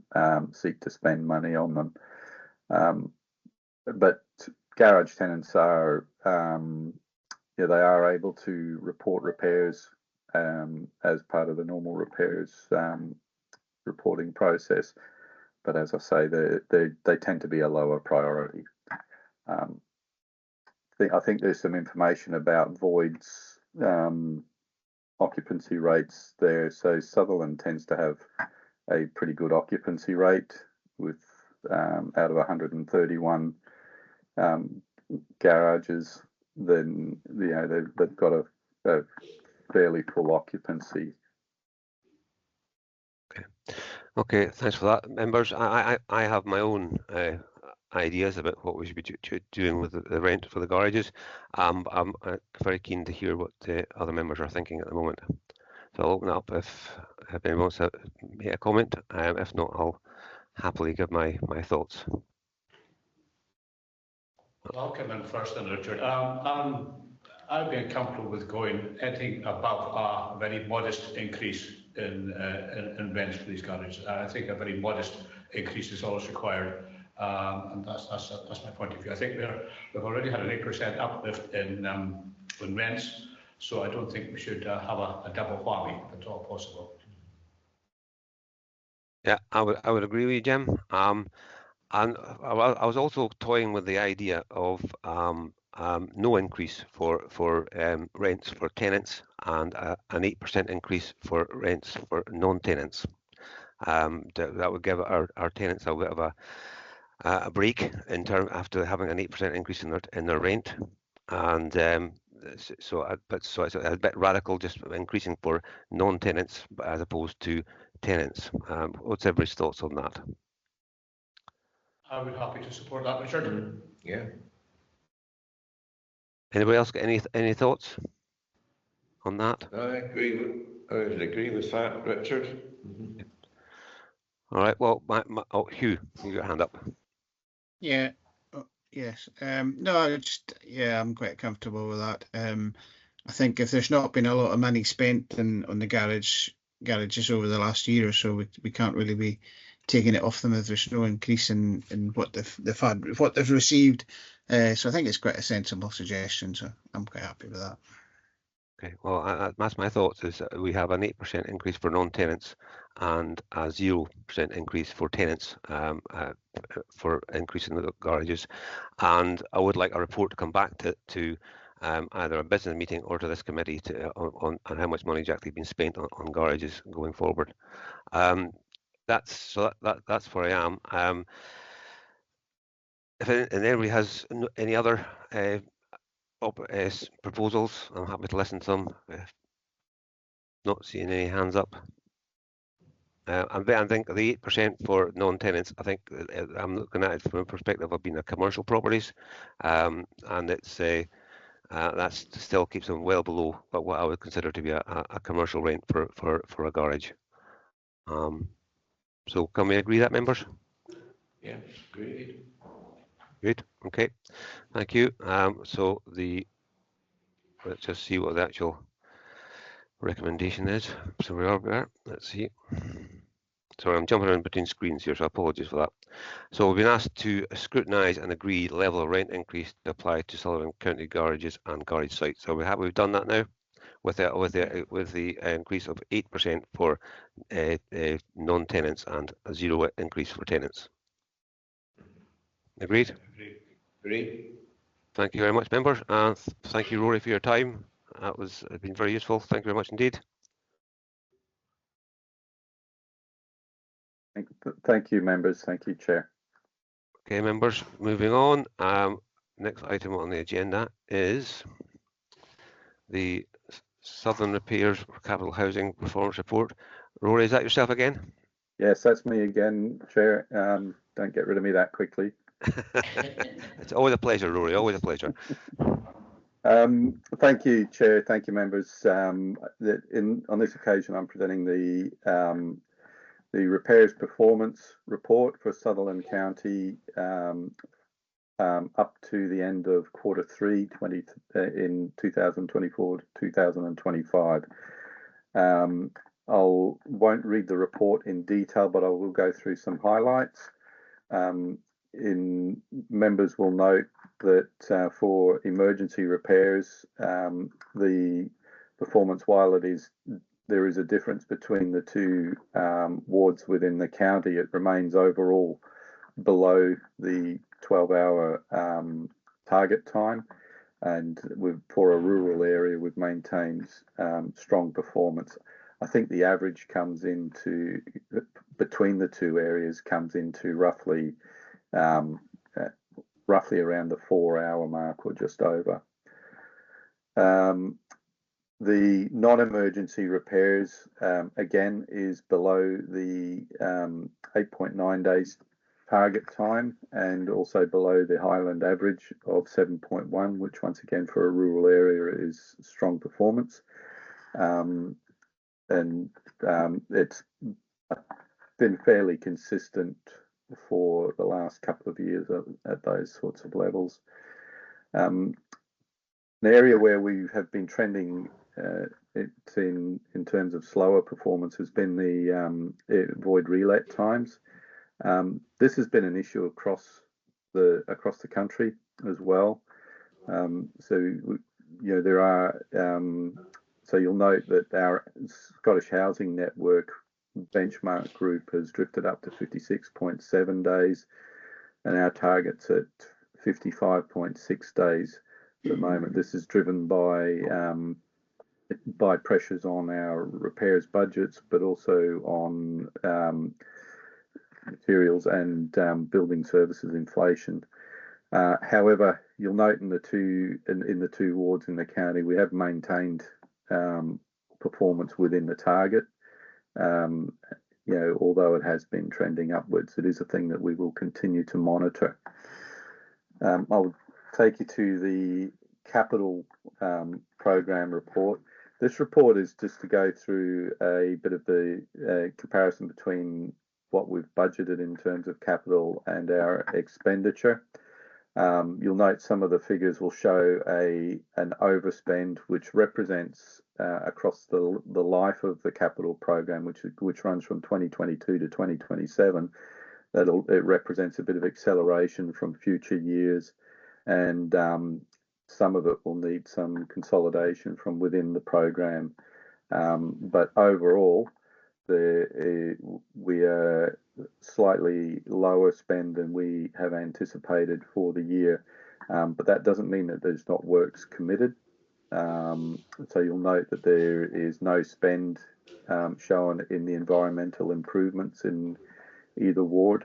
seek to spend money on them. But garage tenants are, they are able to report repairs as part of the normal repairs reporting process. But as I say, they tend to be a lower priority. I think there's some information about voids occupancy rates there. So Sutherland tends to have a pretty good occupancy rate with out of 131 garages, then they've got a fairly full occupancy. Okay, thanks for that, members. I have my own ideas about what we should be doing with the rent for the garages. I'm very keen to hear what the other members are thinking at the moment. So I'll open it up if anyone wants to make a comment. If not, I'll happily give my thoughts. I'll come in first then, Richard. I'd be uncomfortable with going anything above a very modest increase in rents for these garages. I think a very modest increase is always required, and that's my point of view. I think we've already had an 8% uplift in rents, so I don't think we should have a double whammy if at all possible. Yeah, I would agree with you, Jim. And I was also toying with the idea of no increase for rents for tenants and an 8% increase for rents for non-tenants. That would give our tenants a bit of a break in term after having an 8% increase in their rent, and so it's a bit radical, just increasing for non-tenants as opposed to tenants. What's everybody's thoughts on that? I would be happy to support that, Richard. Yeah. Anybody else got any thoughts on that? I would agree with that, Richard. Mm-hmm. All right. Well, Hugh, you got your hand up. Yeah. Yes. No, I'm quite comfortable with that. I think if there's not been a lot of money spent on the garages over the last year or so, we can't really be taking it off them if there's no increase in what they've received. So I think it's quite a sensible suggestion. So I'm quite happy with that. Okay. Well, that's my thoughts. Is that we have an 8% increase for non-tenants and a 0% increase for tenants for increasing the garages, and I would like a report to come back to either a business meeting or to this committee on how much money has actually been spent on garages going forward. That's where I am. If anybody has any other proposals, I'm happy to listen to them. Not seeing any hands up. I think the 8% for non-tenants, I think I'm looking at it from a perspective of being a commercial properties, and it's that still keeps them well below what I would consider to be a commercial rent for a garage. So can we agree that, members? Yes, agreed. Good. Okay. Thank you. So let's just see what the actual recommendation is. So we are there. Let's see. Sorry, I'm jumping around between screens here, so apologies for that. So we've been asked to scrutinise and agree the level of rent increase to apply to Sutherland County garages and garage sites. So we've done that now with the increase of 8% for non-tenants and a 0 increase for tenants. Agreed? Agreed. Thank you very much, members, and thank you, Rory, for your time. It's been very useful. Thank you very much indeed. Thank you, members. Thank you, Chair. Okay, members, moving on. Next item on the agenda is the Southern Repairs Capital Housing Performance Report. Rory, is that yourself again? Yes, that's me again, Chair. Don't get rid of me that quickly. It's always a pleasure, Rory, always a pleasure. Thank you, Chair. Thank you, members. On this occasion, I'm presenting the The repairs performance report for Sutherland County up to the end of Q3 in 2024 to 2025. Won't read the report in detail, but I will go through some highlights. Members will note that for emergency repairs, the performance, while there is a difference between the two wards within the county, it remains overall below the 12-hour target time, and for a rural area, we've maintained strong performance. I think the average comes into, between the two areas, comes into roughly around the 4-hour mark or just over. The non-emergency repairs, again, is below the 8.9 days target time, and also below the Highland average of 7.1, which once again for a rural area is strong performance. It's been fairly consistent for the last couple of years at those sorts of levels. An area where we have been trending in terms of slower performance has been the void relet times. This has been an issue across the country as well. There are. So you'll note that our Scottish Housing Network benchmark group has drifted up to 56.7 days, and our target's at 55.6 days at the moment. This is driven by pressures on our repairs budgets, but also on materials and building services inflation. However, you'll note in the two wards in the county, we have maintained performance within the target. Although it has been trending upwards, it is a thing that we will continue to monitor. I'll take you to the capital program report. This report is just to go through a bit of the comparison between what we've budgeted in terms of capital and our expenditure. You'll note some of the figures will show an overspend, which represents across the life of the capital program, which runs from 2022 to 2027. It represents a bit of acceleration from future years, and some of it will need some consolidation from within the program. But overall, we are slightly lower spend than we have anticipated for the year, but that doesn't mean that there's not works committed. So you'll note that there is no spend shown in the environmental improvements in either ward.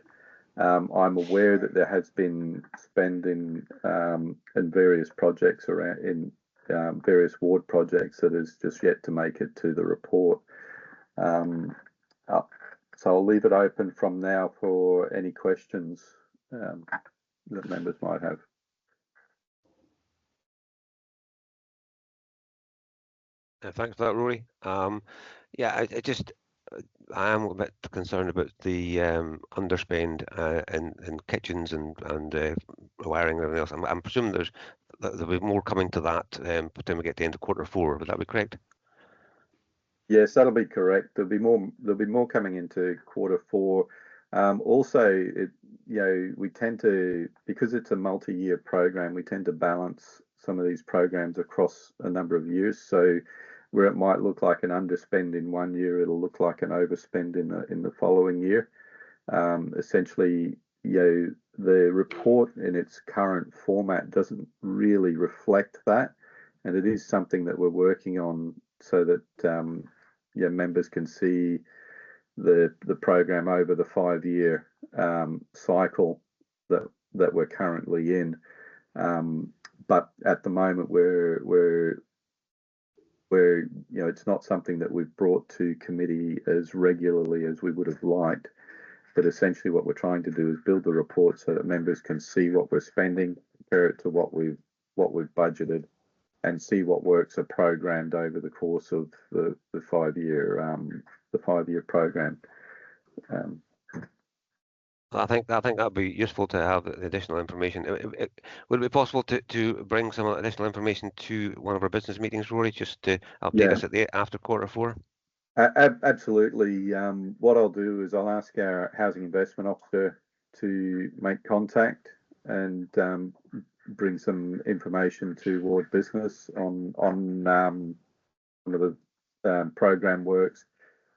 I'm aware that there has been spend in various projects around various ward projects that is just yet to make it to the report. So I'll leave it open from now for any questions that members might have. Thanks for that, Rory. I am a bit concerned about the underspend in kitchens and wiring and everything else. I'm presuming there'll be more coming to that by the time we get to the end of Q4. Would that be correct? Yes, that'll be correct. There'll be more coming into Q4. Also, we tend to, because it's a multi-year program, we tend to balance some of these programs across a number of years. So where it might look like an underspend in one year, it'll look like an overspend in the following year. Essentially, the report in its current format doesn't really reflect that, and it is something that we're working on so that members can see the program over the 5-year cycle that we're currently in. But at the moment, we're it's not something that we've brought to committee as regularly as we would have liked. But essentially, what we're trying to do is build the report so that members can see what we're spending, compare it to what we've budgeted, and see what works are programmed over the course of the 5-year program. I think that'd be useful to have the additional information. Would it be possible to bring some additional information to one of our business meetings, Rory, just to update us after Q4? Absolutely. What I'll do is I'll ask our housing investment officer to make contact and bring some information to Ward Business on some of the program works.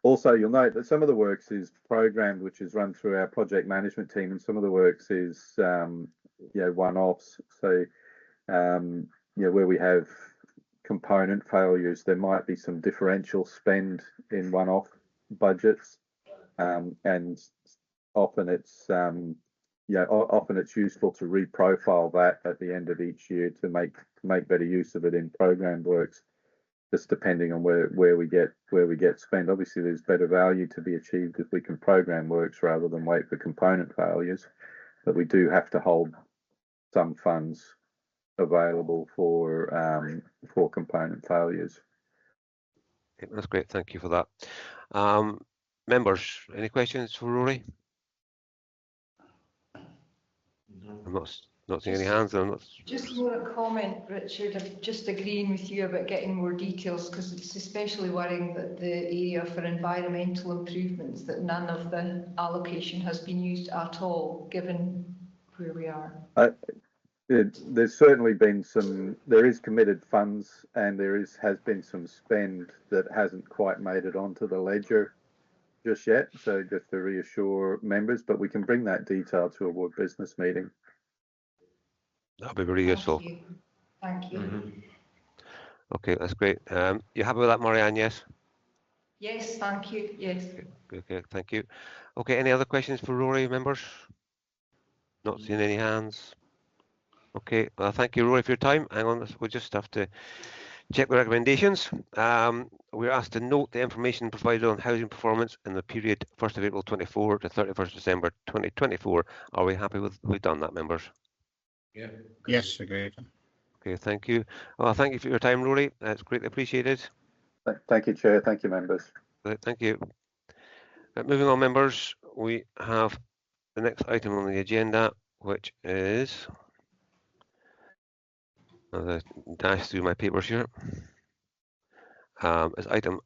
Also, you'll note that some of the works is programmed, which is run through our project management team, and some of the works is one-offs. So where we have component failures, there might be some differential spend in one-off budgets, and often it's useful to reprofile that at the end of each year to make better use of it in program works. Just depending on where we get spent. Obviously, there's better value to be achieved if we can program works rather than wait for component failures. But we do have to hold some funds available for component failures. Okay, that's great. Thank you for that. Members, any questions for Rory? No. I'm not seeing any hands. Just more a comment, Richard. I'm just agreeing with you about getting more details, because it's especially worrying that the area for environmental improvements, that none of the allocation has been used at all, given where we are. There's certainly been there is committed funds, and has been some spend that hasn't quite made it onto the ledger just yet. So just to reassure members, but we can bring that detail to a Ward Business meeting. That'll be very useful. Thank you. Mm-hmm. Okay, that's great. You happy with that, Marianne? Yes. Yes, thank you. Yes. Okay, thank you. Okay, any other questions for Rory, members? Not seeing any hands. Okay, well, thank you, Rory, for your time. Hang on, we'll just have to check the recommendations. We're asked to note the information provided on housing performance in the period 1st of April 24 to 31st December 2024. Are we happy with? We've done that, members. Yeah. Yes, agreed. Okay, thank you. Well, thank you for your time, Rory. That's greatly appreciated. Thank you, Chair. Thank you, members. Thank you. Moving on, members, we have the next item on the agenda, which is, I'll dash through my papers here, is item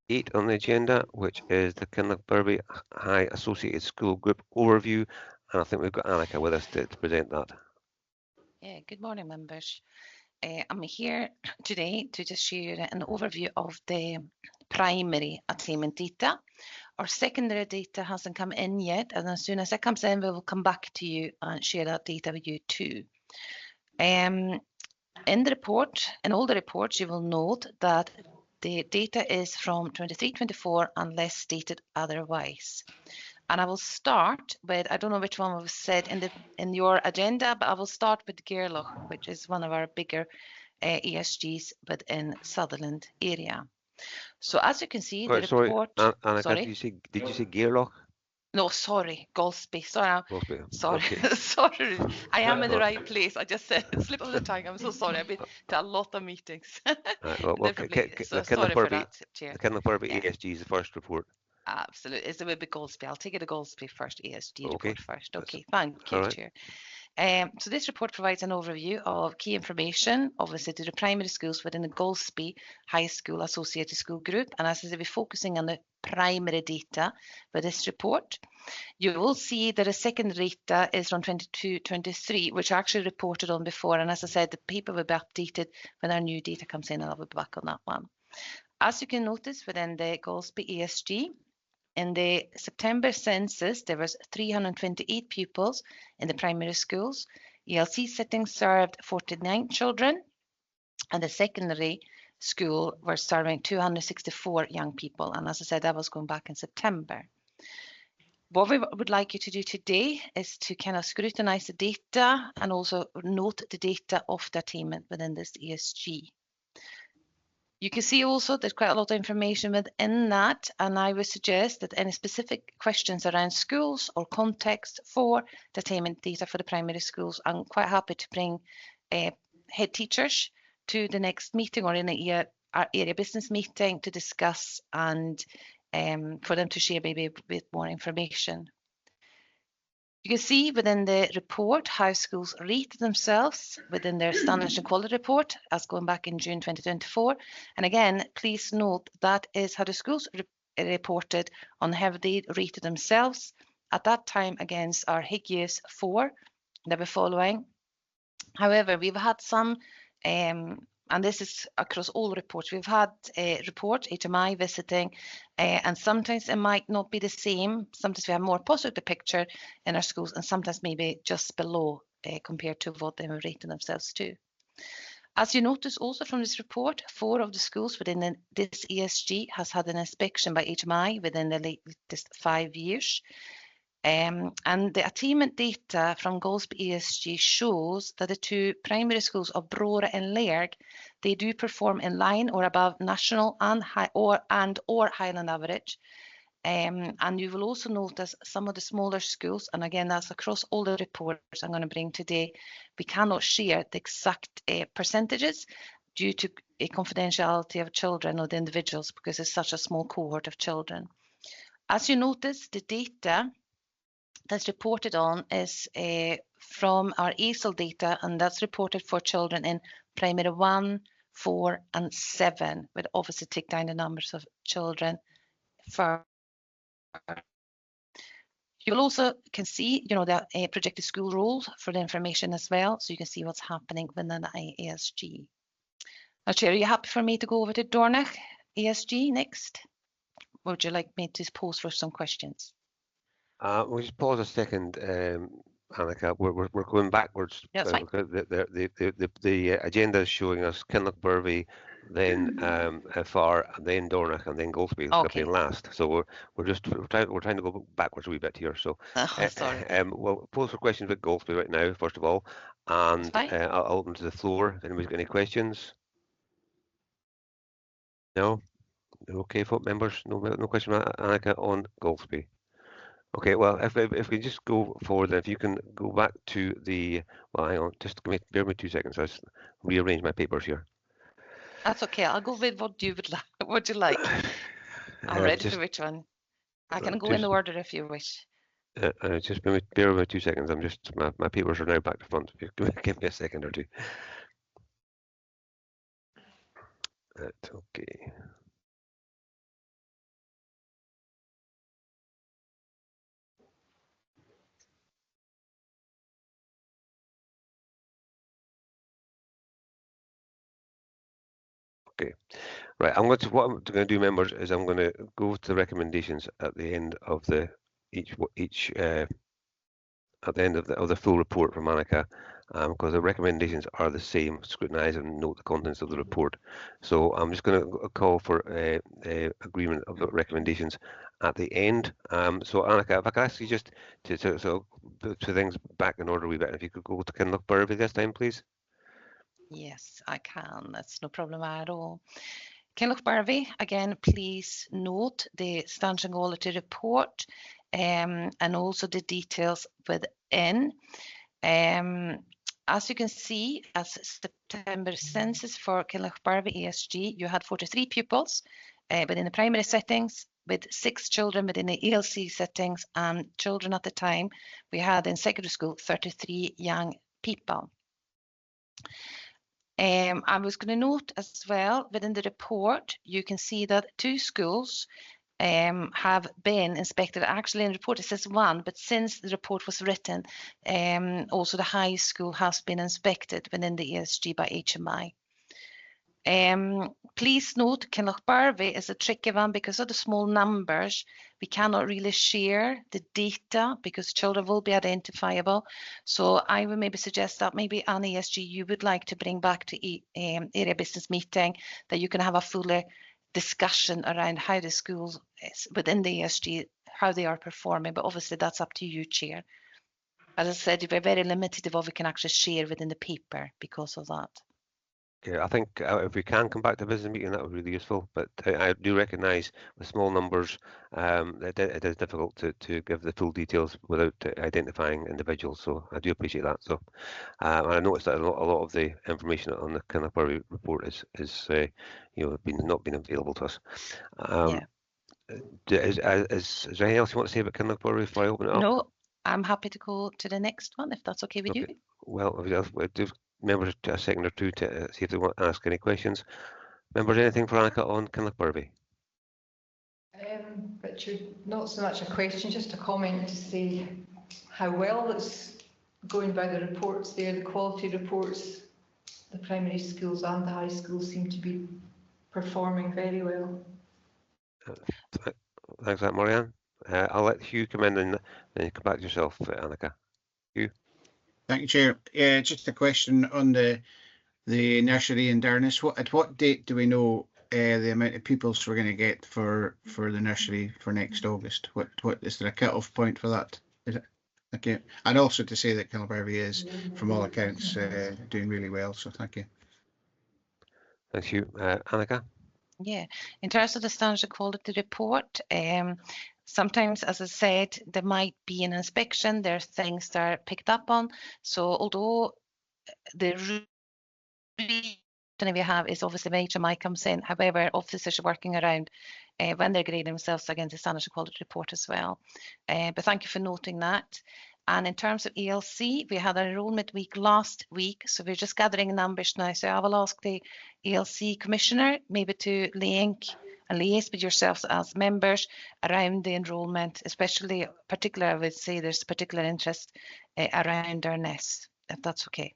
8 on the agenda, which is the Kinlochbervie High Associated School Group Overview, and I think we've got Annika with us to present that. Yeah, good morning, members. I'm here today to just share an overview of the primary attainment data. Our secondary data hasn't come in yet, and as soon as it comes in, we will come back to you and share that data with you too. In the report, in all the reports, you will note that the data is from 23-24 unless stated otherwise. And I will start with, I don't know which one was said in your agenda, but I will start with Dornoch, which is one of our bigger ESGs within Sutherland area. So as you can see, the report. Annika, sorry, did you say Dornoch? No, sorry, Golspie. Sorry, Golspie. Sorry, Okay. Sorry. I am in the right place. I just said slip of the tongue. I'm so sorry. I've been to a lot of meetings. The sorry for that, Chair. The Kinlochbervie ESG is the first report. Absolutely. It's a bit Golspie. I'll take it a Golspie first, ESG report first. Okay, thank you, right. Chair. So this report provides an overview of key information, obviously, to the primary schools within the Golspie High School Associated School Group. And as I said, we're focusing on the primary data for this report. You will see that a secondary data is from 22-23, which I actually reported on before. And as I said, the paper will be updated when our new data comes in, and I'll be back on that one. As you can notice within the Golspie ESG, in the September census, there was 328 pupils in the primary schools. ELC settings served 49 children, and the secondary school were serving 264 young people. And as I said, that was going back in September. What we would like you to do today is to kind of scrutinize the data and also note the data of the attainment within this ESG. You can see also there's quite a lot of information within that, and I would suggest that any specific questions around schools or context for the attainment data for the primary schools, I'm quite happy to bring head teachers to the next meeting or in our area business meeting to discuss and for them to share maybe with more information. You can see within the report how schools rated themselves within their standards and quality report as going back in June 2024. And again, please note that is how the schools reported on how they rated themselves at that time against our HIGUS 4 that we're following. However, we've had some, and this is across all reports, we've had a report, HMI visiting, and sometimes it might not be the same. Sometimes we have more positive picture in our schools and sometimes maybe just below compared to what they were rating themselves to. As you notice also from this report, 4 of the schools within this ESG has had an inspection by HMI within the latest 5 years. And the attainment data from Golspie ESG shows that the 2 primary schools of Brora and Lairg, they do perform in line or above national and Highland average. And you will also notice some of the smaller schools, and again, that's across all the reports I'm going to bring today, we cannot share the exact percentages due to a confidentiality of children or the individuals because it's such a small cohort of children. As you notice, the data that's reported on is from our ASIL data, and that's reported for children in primary 1, 4 and 7, with obviously take down the numbers of children for. You'll also can see, the projected school rules for the information as well, so you can see what's happening within the ESG. Now, Chair, are you happy for me to go over to Dornoch ESG next? Or would you like me to pose for some questions? We'll just pause a second, Annika. We're going backwards. That's fine. The agenda is showing us Kinlochbervie, then Farr, and then Dornoch, and then Golspie is last. So we're trying to go backwards a wee bit here. So sorry. We'll pose for questions with Golspie right now, first of all, and I'll open to the floor. If anybody's got any questions. No. Okay, folk members. No question, Annika, on Golspie. Okay, well, if we just go forward, then if you can go back to the, well, hang on, just bear with me 2 seconds. I'll just rearrange my papers here. That's okay. I'll go with what you would like. What you like. I'm ready for which one. I can go in the order if you wish. Just bear with me 2 seconds. I'm just my papers are now back to front. If you give me a second or two. Okay. Okay, right. What I'm going to do, members, is I'm going to go to the recommendations at the end of the at the end of the full report from Annika, because the recommendations are the same. Scrutinise and note the contents of the report. So I'm just going to call for agreement of the recommendations at the end. So Annika, if I could ask you just to things back in order a wee bit, if you could go to Kinlochbervie this time, please. Yes, I can. That's no problem at all. Kinlochbervie, again, please note the standards and quality report and also the details within. As you can see, as September census for Kinlochbervie ESG, you had 43 pupils within the primary settings, with 6 children within the ELC settings, and children at the time we had in secondary school 33 young people. I was going to note as well within the report, you can see that 2 schools have been inspected. Actually, in the report it says 1, but since the report was written, also the high school has been inspected within the ESG by HMI. Please note, Kinlochbervie is a tricky one because of the small numbers. We cannot really share the data because children will be identifiable. So I would maybe suggest that maybe an ESG you would like to bring back to area business meeting, that you can have a fuller discussion around how the schools within the ESG, how they are performing. But obviously that's up to you, Chair. As I said, we're very limited of what we can actually share within the paper because of that. Okay, I think if we can come back to business meeting, that would be really useful. But I do recognise with small numbers, it is difficult to give the full details without identifying individuals. So I do appreciate that. So I noticed that a lot of the information on the Kinlochbervie report is not been available to us. Yeah. Is there anything else you want to say about Kinlochbervie before I open it up? No, I'm happy to go to the next one if that's okay with you. Well, we'll give members a second or two to see if they want to ask any questions. Members, anything for Annika on Kinlochbervie? Richard, not so much a question, just a comment to say how well it's going by the reports there, the quality reports. The primary schools and the high schools seem to be performing very well. Thanks for that, Marianne. I'll let Hugh come in and then come back to yourself, Annika. Hugh. Thank you, Chair. Yeah, just a question on the nursery in Dornoch. At what date do we know the amount of pupils we're going to get for the nursery for next August? What is there a cut-off point for that? Is it? Okay, and also to say that Kinlochbervie is, from all accounts, doing really well. So thank you. Thanks, Hugh. Annika. Yeah, in terms of the standards of quality report, sometimes, as I said, there might be an inspection, there are things that are picked up on. So although the we have is obviously when HMI comes in, however, officers are working around when they're grading themselves against the standards of quality report as well. But thank you for noting that. And in terms of ELC, we had an enrolment week last week, so we're just gathering numbers now. So I will ask the ELC Commissioner maybe to link and liaise with yourselves as members around the enrolment, especially particular, I would say there's particular interest around our NES, if that's okay.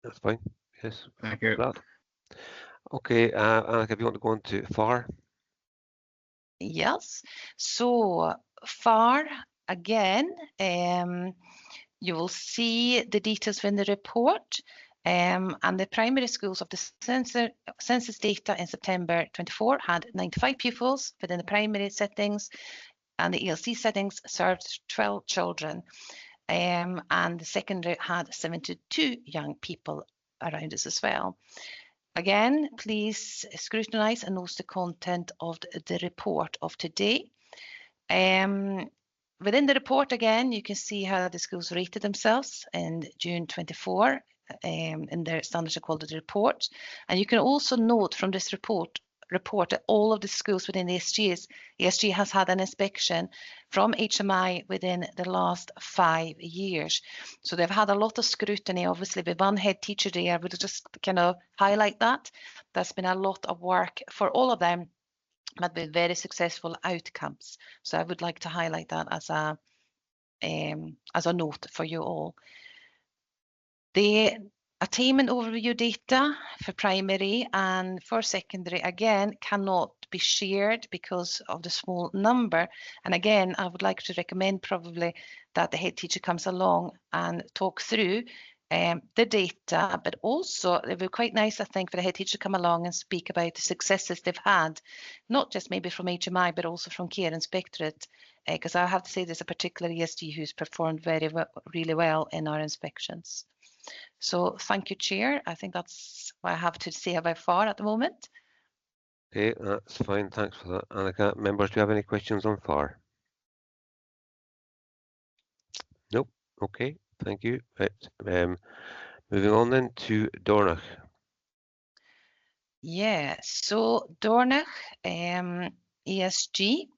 That's fine. Yes. Thank you. That. Okay, Annika, if you want to go on to Farr. Yes. So Farr, again, you will see the details in the report. And the primary schools of the census data in September 24 had 95 pupils within the primary settings, and the ELC settings served 12 children. And the secondary had 72 young people around us as well. Again, please scrutinise and note the content of the report of today. Within the report, again, you can see how the schools rated themselves in June 24 in their standards of quality report. And you can also note from this report that all of the schools within the ESG has had an inspection from HMI within the last 5 years. So they've had a lot of scrutiny, obviously, with one head teacher there. I would just kind of highlight that. There's been a lot of work for all of them, but with very successful outcomes. So I would like to highlight that as a note for you all. The attainment overview data for primary and for secondary, again, cannot be shared because of the small number. And again, I would like to recommend probably that the head teacher comes along and talk through the data, but also it would be quite nice, I think, for the head teacher to come along and speak about the successes they've had, not just maybe from HMI, but also from Care Inspectorate, because I have to say there's a particular ESD who's performed really well in our inspections. So thank you, Chair. I think that's what I have to say about Farr at the moment. Okay, that's fine. Thanks for that, Annika. Members, do you have any questions on Farr? Nope. Okay, thank you. Right. Moving on then to Dornoch. Yeah, so Dornoch, ESG.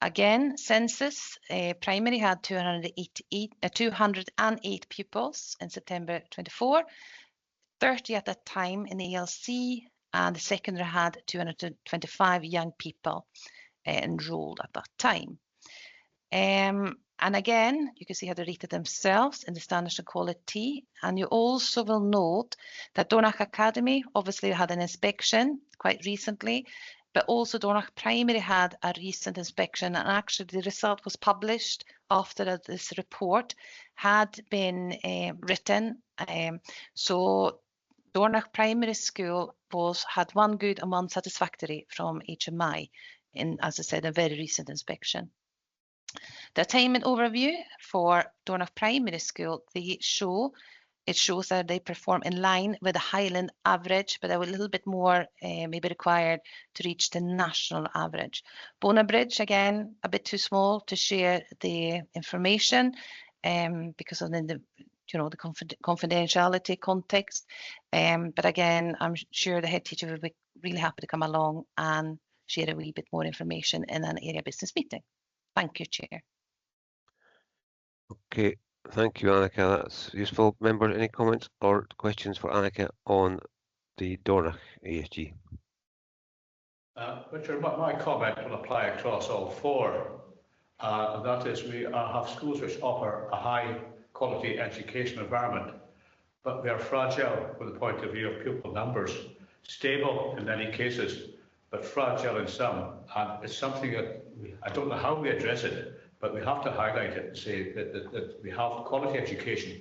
Again, census primary had 208 pupils in September 24, 30 at that time in the ELC, and the secondary had 225 young people enrolled at that time. And again, you can see how they rated themselves in the standards of quality. And you also will note that Dornoch Academy obviously had an inspection quite recently, but also Dornoch Primary had a recent inspection, and actually the result was published after this report had been written. So Dornoch Primary School had one good and one satisfactory from HMI in, as I said, a very recent inspection. The attainment overview for Dornoch Primary School, it shows that they perform in line with the Highland average, but a little bit more may be required to reach the national average. Bonabridge, again, a bit too small to share the information because of the confidentiality context. But again, I'm sure the head teacher will be really happy to come along and share a wee bit more information in an area business meeting. Thank you, Chair. Okay, thank you, Annika. That's useful. Members, any comments or questions for Annika on the Dornoch ASG? Richard, my comment will apply across all four. And that is, we have schools which offer a high quality education environment, but they're fragile from the point of view of pupil numbers, stable in many cases, but fragile in some. And it's something that I don't know how we address it, but we have to highlight it and say that we have quality education,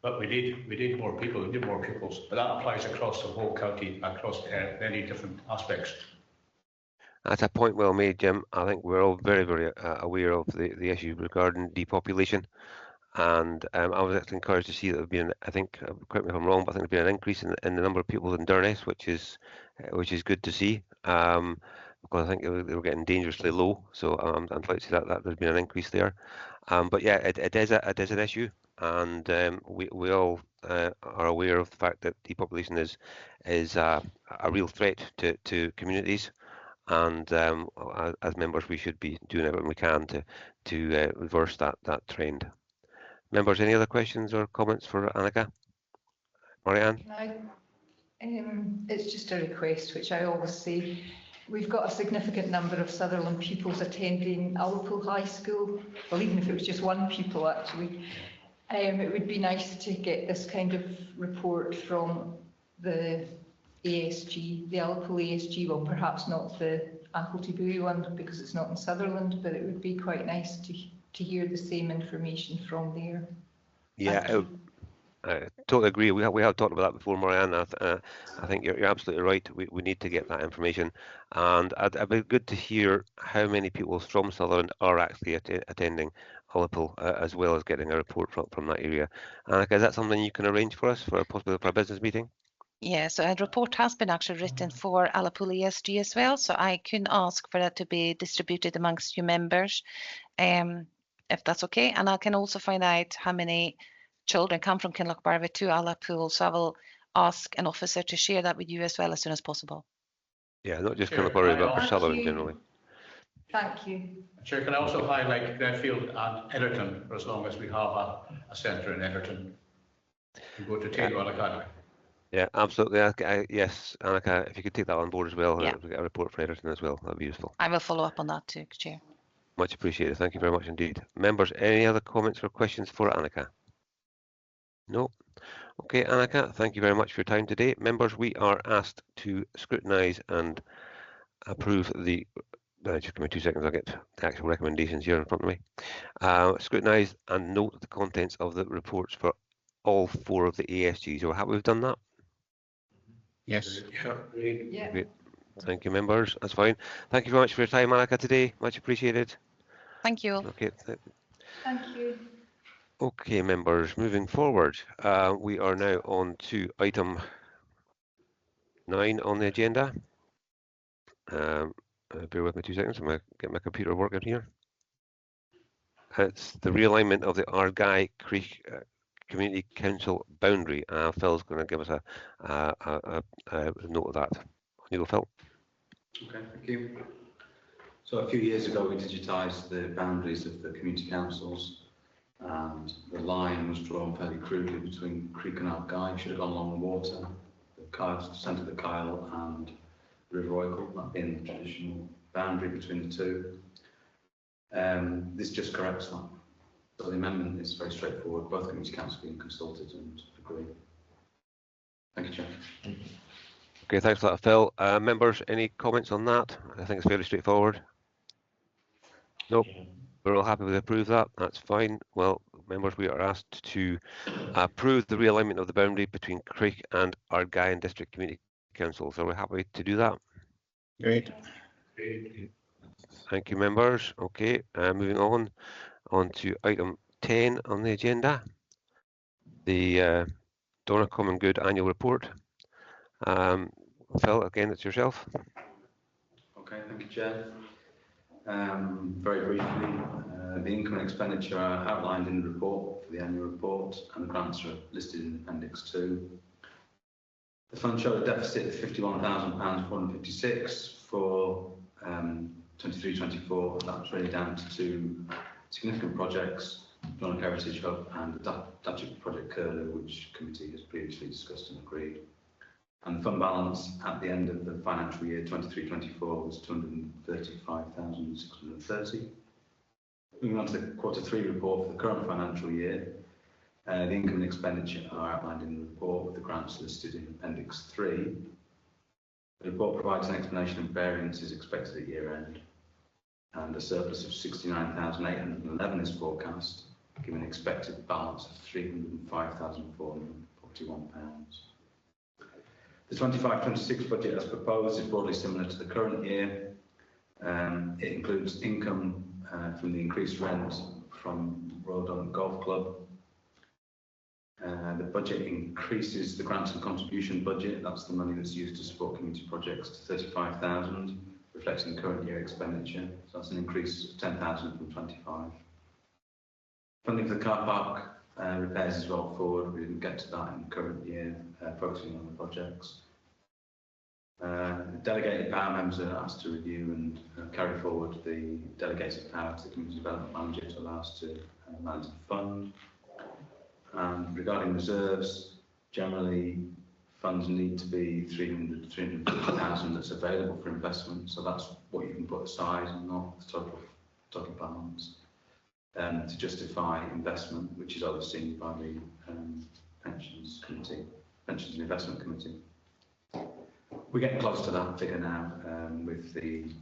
but we need more people, we need more pupils. But that applies across the whole county, across many different aspects. That's a point well made, Jim. I think we're all very, very aware of the issue regarding depopulation. And I was actually encouraged to see that there's been, I think, correct me if I'm wrong, but I think there's been an increase in the number of people in Dornoch, which is good to see, because I think they were getting dangerously low. So I'm glad to see that there's been an increase there. But yeah, it is an issue, and we all are aware of the fact that depopulation is a real threat to communities. And as members, we should be doing everything we can to reverse that trend. Members, any other questions or comments for Annika? Marianne? It's just a request, which I always say. We've got a significant number of Sutherland pupils attending Alipool High School. Well, even if it was just one pupil, actually. It would be nice to get this kind of report from the ASG, the Alipool ASG, well, perhaps not the Anklety one because it's not in Sutherland, but it would be quite nice to hear the same information from there. Yeah, I totally agree. We have talked about that before, Marianne. I think you're absolutely right. We need to get that information, and it'd be good to hear how many people from Sutherland are actually attending Alipool, as well as getting a report from that area. Annika, is that something you can arrange for us possibly for a business meeting? Yeah, so a report has been actually written for Alipool ESG as well, so I can ask for that to be distributed amongst you members, if that's okay. And I can also find out how many children come from Kinlochbervie to Alipool, so I will ask an officer to share that with you as well as soon as possible. Yeah, not just Kinlochbervie, but for Sutherland generally. Thank you. Chair, can I also highlight Glenfield and Everton, for as long as we have a centre in Everton? We go to Taylor Academy. Yeah, absolutely. Yes, Annika, if you could take that on board as well, yeah. Get a report for Everton as well, that'd be useful. I will follow up on that too, Chair. Much appreciated. Thank you very much indeed. Members, any other comments or questions for Annika? No? Okay, Annika, thank you very much for your time today. Members, we are asked to scrutinise and approve the... just give me 2 seconds, I'll get the actual recommendations here in front of me. Scrutinise and note the contents of the reports for all four of the ASGs. Are happy we've done that? Yes. Yeah. Great. Thank you, members. That's fine. Thank you very much for your time, Annika, today. Much appreciated. Thank you. Okay. Thank you. Okay, members. Moving forward, we are now on to item 9 on the agenda. Bear with me 2 seconds. I'm going to get my computer working here. It's the realignment of the Ardgay Creich Community Council boundary. Phil's going to give us a note of that. On you go, Phil. Okay, thank you. So a few years ago, we digitised the boundaries of the community councils, and the line was drawn fairly crudely between Creich and Ardgay. Should have gone along the water, the centre of the Kyle and River Oicle, that being the traditional boundary between the two. This just corrects that. So the amendment is very straightforward. Both community councils being consulted and agree. Thank you, Chair. Okay, thanks for that, Phil. Members, any comments on that? I think it's fairly straightforward. Nope. We're all happy with approve that. That's fine. Well, members, we are asked to approve the realignment of the boundary between Creich and Ardgay and District Community Councils. Are we happy to do that? Great. Thank you, members. Okay, moving on to item 10 on the agenda, the Dornoch Common Good Annual Report. Phil, again, it's yourself. Okay, thank you, Chair. Very briefly, the income and expenditure are outlined in the report for the annual report, and the grants are listed in Appendix 2. The fund showed a deficit of £51,456 for 23-24, that's really down to two significant projects, Dornoch Heritage Hub and the Datchet Project Curlew, which committee has previously discussed and agreed. And the fund balance at the end of the financial year 23-24 was 235,630. Moving on to the Q3 report for the current financial year, the income and expenditure are outlined in the report with the grants listed in Appendix 3. The report provides an explanation of variances expected at year end, and a surplus of 69,811 is forecast, giving an expected balance of £305,441. The 25-26 budget as proposed is broadly similar to the current year. It includes income from the increased rent from Royal Dornoch Golf Club. The budget increases the grants and contribution budget. That's the money that's used to support community projects to 35,000, reflecting current year expenditure. So that's an increase of 10,000 from 25. Funding for the car park repairs is rolled forward. We didn't get to that in the current year, focusing on the projects. Delegated power members are asked to review and carry forward the delegated power to the community development manager to allow us to manage the fund. And regarding reserves, generally funds need to be 300 to 350,000 that's available for investment. So that's what you can put aside and not the total balance to justify investment, which is overseen by the pensions and investment committee. We're getting close to that figure now with the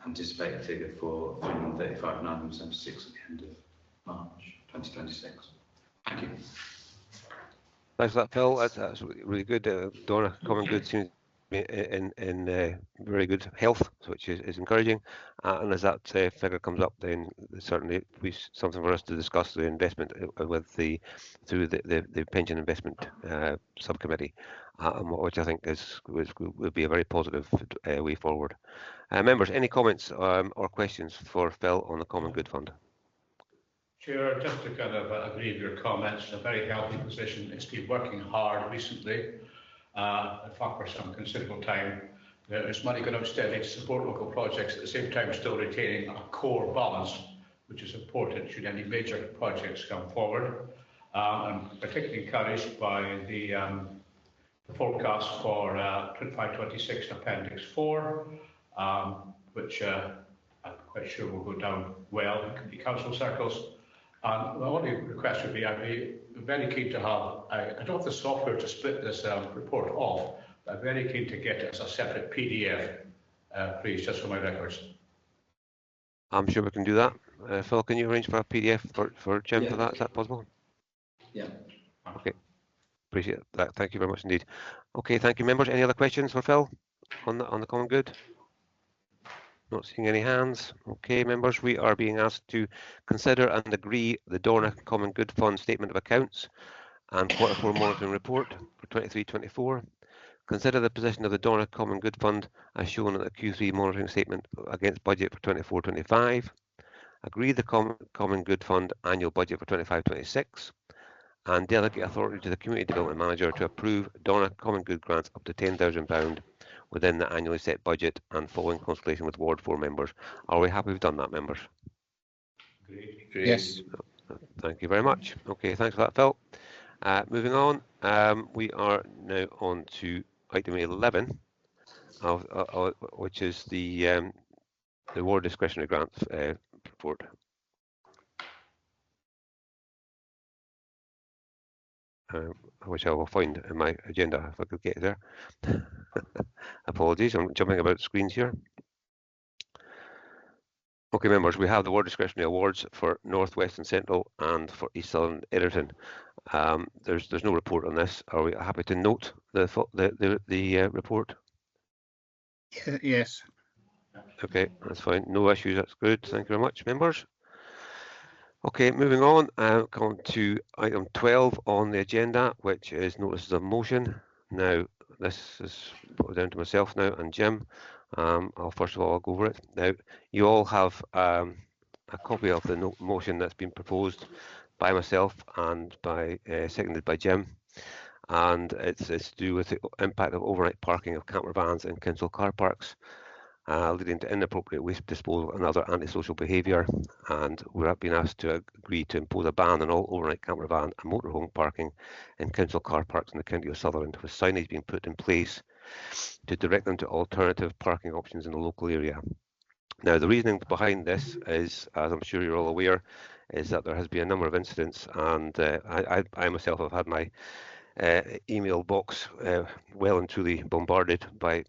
anticipated figure for 335,976 at the end of March 2026. Thank you. Thanks for that, Phil. That's really good. Dornoch Common Good seems to be in very good health, which is encouraging. And as that figure comes up, then certainly be something for us to discuss the investment with through the pension investment subcommittee, which I think will be a very positive way forward. Members, any comments or questions for Phil on the Common Good Fund? Chair, just to kind of agree with your comments, a very healthy position. It's been working hard recently, in fact for some considerable time. There's money going out steadily to support local projects, at the same time still retaining a core balance, which is important should any major projects come forward. I'm particularly encouraged by the forecast for 25-26 Appendix 4, which I'm quite sure will go down well in community council circles. And the only request would be, I'd be very keen to have, I don't have the software to split this report off, but I'm very keen to get it as a separate PDF, please, just for my records. I'm sure we can do that. Phil, can you arrange for a PDF for Jim for that? Is that possible? Yeah. Okay. Appreciate that. Thank you very much indeed. Okay, thank you, members. Any other questions for Phil on the Common Good? Not seeing any hands. Okay, members, we are being asked to consider and agree the Dornoch Common Good Fund Statement of Accounts and Q4 Monitoring Report for 23-24. Consider the position of the Dornoch Common Good Fund as shown in the Q3 Monitoring Statement against budget for 24-25. Agree the Common Good Fund Annual Budget for 25-26. And delegate authority to the Community Development Manager to approve Dornoch Common Good grants up to £10,000 within the annually set budget and following consultation with Ward 4 members. Are we happy we've done that, members? Great. Yes. Thank you very much. Okay, thanks for that, Phil. Moving on, we are now on to item 11, which is the Ward Discretionary Grants report. Which I will find in my agenda if I could get there. Apologies, I'm jumping about screens here. Okay, members, we have the Ward Discretionary Awards for North, West and Central and for East Sutherland, Egerton. There's no report on this. Are we happy to note the report? Yes. Okay, that's fine. No issues, that's good. Thank you very much, members. Okay, moving on, come to item 12 on the agenda, which is notices of motion. Now, this is put down to myself now and Jim. I'll go over it. Now, you all have a copy of the motion that's been proposed by myself and seconded by Jim. And it's to do with the impact of overnight parking of camper vans in council car parks. leading to inappropriate waste disposal and other antisocial behaviour. And we're being asked to agree to impose a ban on all overnight camper van and motorhome parking in council car parks in the county of Sutherland, with signage being put in place to direct them to alternative parking options in the local area. Now, the reasoning behind this is, as I'm sure you're all aware, is that there has been a number of incidents, and I myself have had my email box well and truly bombarded by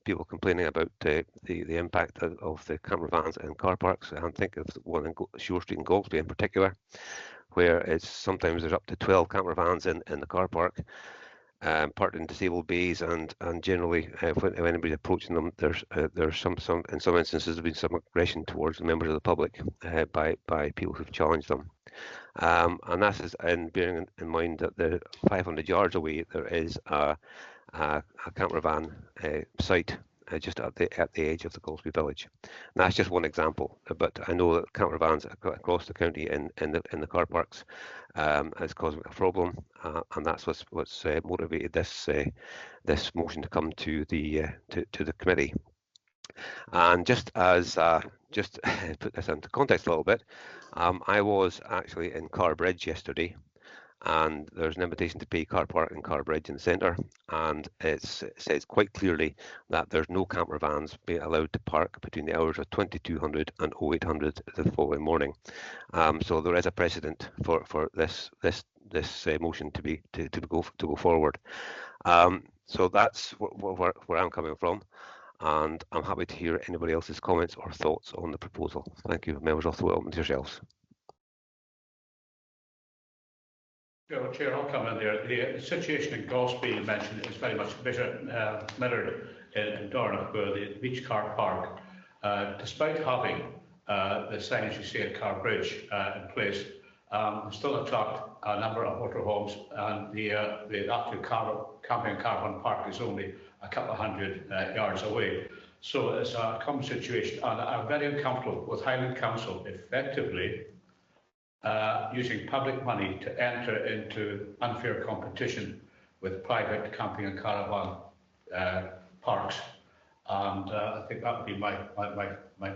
people complaining about the impact of the camper vans in car parks. And think of one in Shore Street in Golspie in particular, where it's sometimes there's up to 12 camper vans in the car park, parked in disabled bays, and generally when anybody's approaching them, there's some in some instances there's been some aggression towards members of the public by people who've challenged them. And that is in bearing in mind that the 500 yards away there is a camper van site just at the edge of the Golspie village. And that's just one example, but I know that camper vans across the county in the car parks is causing a problem, and that's what's motivated this motion to come to the committee. And just put this into context a little bit, I was actually in Carr Bridge yesterday, and there's an invitation to pay car park in Carr Bridge in the centre, and it says quite clearly that there's no camper vans being allowed to park between the hours of 2200 and 0800 the following morning. So there is a precedent for this motion to go forward. So that's where I'm coming from, and I'm happy to hear anybody else's comments or thoughts on the proposal. Thank you, members of the Will, and yourselves. Chair, I'll come in there. The situation in Golspie you mentioned is very much mirrored in Dornoch, where the beach car park, despite having the signage you see at Carr Bridge in place, still attract a number of motorhomes, and the actual camping caravan park is only a couple of hundred yards away. So it's a common situation, and I'm very uncomfortable with Highland Council effectively using public money to enter into unfair competition with private camping and caravan parks, and I think that would be my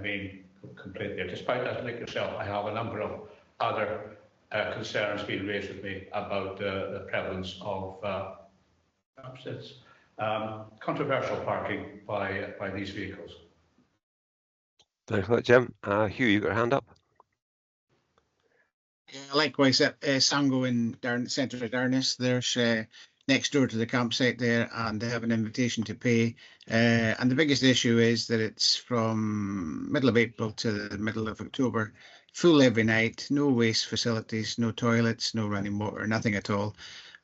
main complaint there. Despite that, like yourself, I have a number of other concerns being raised with me about the prevalence of controversial parking by these vehicles. Thanks for that, Jim. Hugh, you got your hand up? Likewise, at Sango in centre of Darness, there's next door to the campsite there, and they have an invitation to pay. And the biggest issue is that it's from middle of April to the middle of October, full every night, no waste facilities, no toilets, no running water, nothing at all.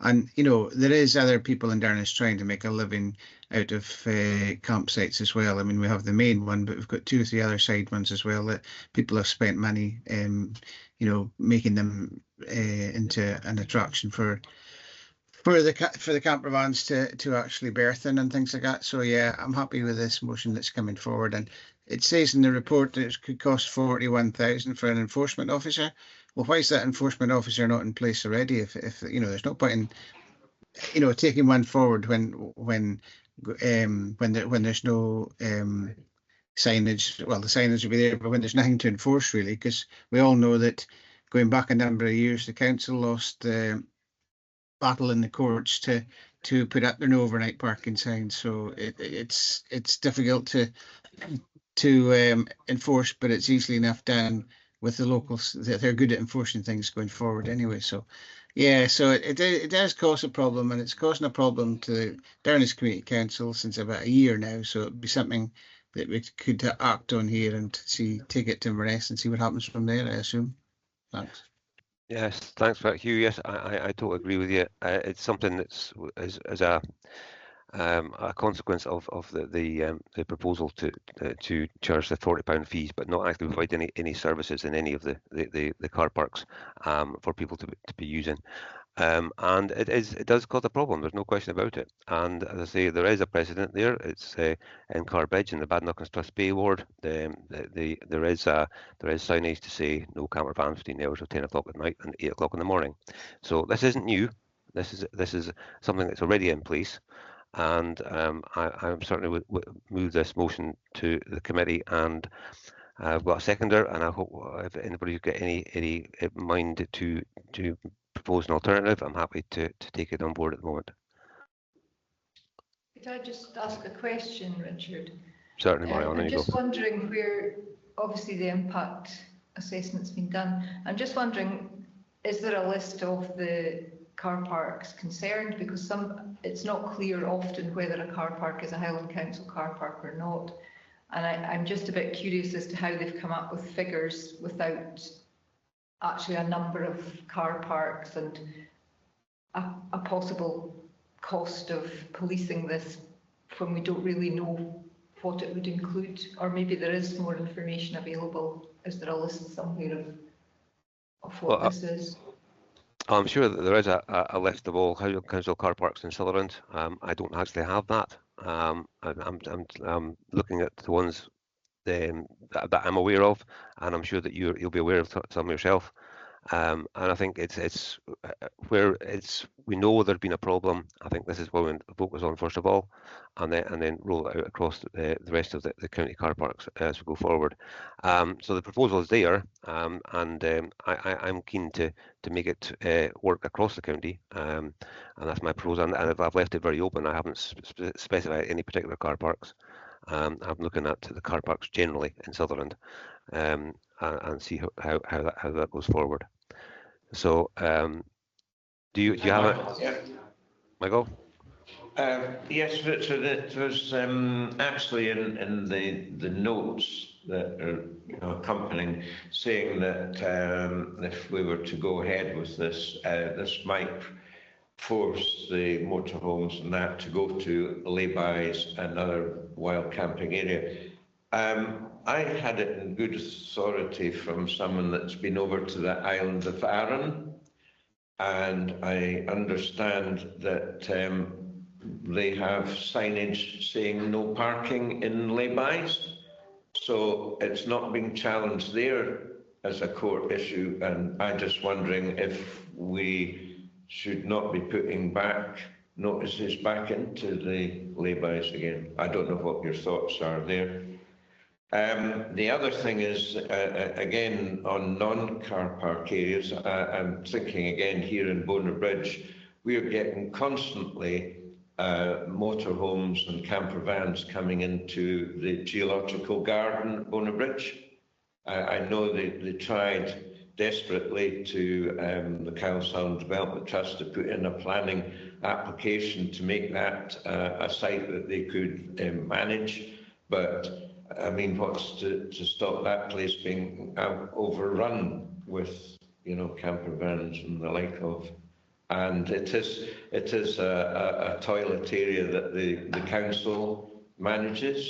And, you know, there is other people in Darness trying to make a living out of campsites as well. I mean, we have the main one, but we've got 2 or 3 other side ones as well that people have spent money, you know, making them into an attraction for the camper vans to actually berth in and things like that. So yeah, I'm happy with this motion that's coming forward. And it says in the report that it could cost 41,000 for an enforcement officer. Well, why is that enforcement officer not in place already? If you know, there's no point in, you know, taking one forward when there's no signage. Well, the signage will be there, but when there's nothing to enforce really, because we all know that going back a number of years, the council lost the battle in the courts to put up their no overnight parking signs. So it's difficult to enforce, but it's easily enough done with the locals. They're good at enforcing things going forward anyway. So yeah, so it does cause a problem, and it's causing a problem to the Darness Community Council since about a year now. So it'd be something that we could act on here and take it to Inverness and see what happens from there, I assume. Thanks. Yes, thanks for that, Hugh. Yes, I totally agree with you. It's something that's as a consequence of the proposal to charge the £40 fees, but not actually provide any services in any of the car parks for people to be using. And it does cause a problem. There's no question about it. And as I say, there is a precedent there. It's in Carr Bridge in the Badnoch Trust Bay ward. There is signage to say no camper vans between the hours of 10 o'clock at night and 8 o'clock in the morning. So this isn't new. This is something that's already in place. and I certainly would move this motion to the committee, and I've got a seconder, and I hope if anybody's got any mind to propose an alternative, I'm happy to take it on board at the moment. Could I just ask a question, Richard? Certainly, Marianne. I'm just wondering where, obviously, the impact assessment's been done. I'm just wondering, is there a list of the car parks concerned? Because it's not clear often whether a car park is a Highland Council car park or not. And I'm just a bit curious as to how they've come up with figures without actually a number of car parks and a possible cost of policing this when we don't really know what it would include, or maybe there is more information available. Is there a list somewhere of what this is? I'm sure that there is a list of all Highland Council car parks in Sutherland. I don't actually have that. I'm looking at the ones that I'm aware of, and I'm sure that you'll be aware of some yourself. And I think it's where we know there's been a problem. I think this is what we focus on first of all, and then roll it out across the rest of the county car parks as we go forward. So the proposal is there, and I'm keen to make it work across the county, and that's my proposal. And I've left it very open. I haven't specified any particular car parks. I'm looking at the car parks generally in Sutherland, and see how that goes forward. So, do you have it? Yeah. Michael? Yes, Richard, it was actually in the notes that are accompanying, saying that if we were to go ahead with this, this might force the motorhomes and that to go to lay-bys and other wild camping area. I had it in good authority from someone that's been over to the island of Arran, and I understand that they have signage saying no parking in lay-bys, so it's not being challenged there as a court issue, and I'm just wondering if we should not be putting back notices back into the lay-bys again. I don't know what your thoughts are there. The other thing is, again, on non-car park areas, I'm thinking again here in Bridge, we are getting constantly motorhomes and camper vans coming into the geological garden at Bridge. I know they tried desperately to the Cowsound Development Trust to put in a planning application to make that a site that they could manage, but I mean, what's to stop that place being overrun with, you know, camper vans and the like of? And it is a toilet area that the council manages,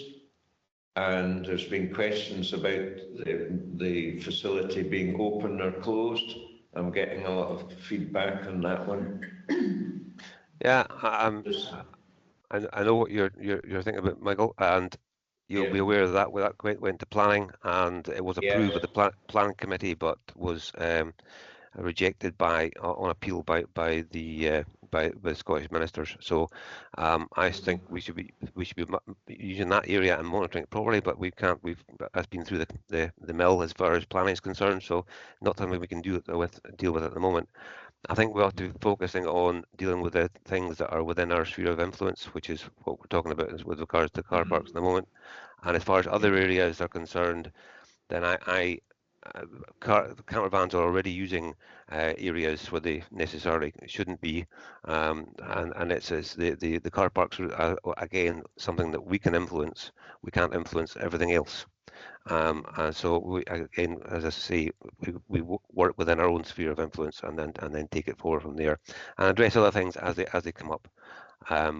and there's been questions about the facility being open or closed. I'm getting a lot of feedback on that one. Yeah, I know what you're thinking about, Michael, and you'll be aware of that. That went to planning, and it was approved with the planning committee, but was rejected on appeal by the Scottish ministers. So I think we should be using that area and monitoring it properly, but we can't. That's been through the mill as far as planning is concerned. So not something we can deal with at the moment. I think we ought to be focusing on dealing with the things that are within our sphere of influence, which is what we're talking about with regards to car parks at the moment. And as far as other areas are concerned, then camper vans are already using areas where they necessarily shouldn't be, and it's the car parks are again something that we can influence. We can't influence everything else. And so we, again, as I say, we work within our own sphere of influence, and then take it forward from there, and address other things as they come up.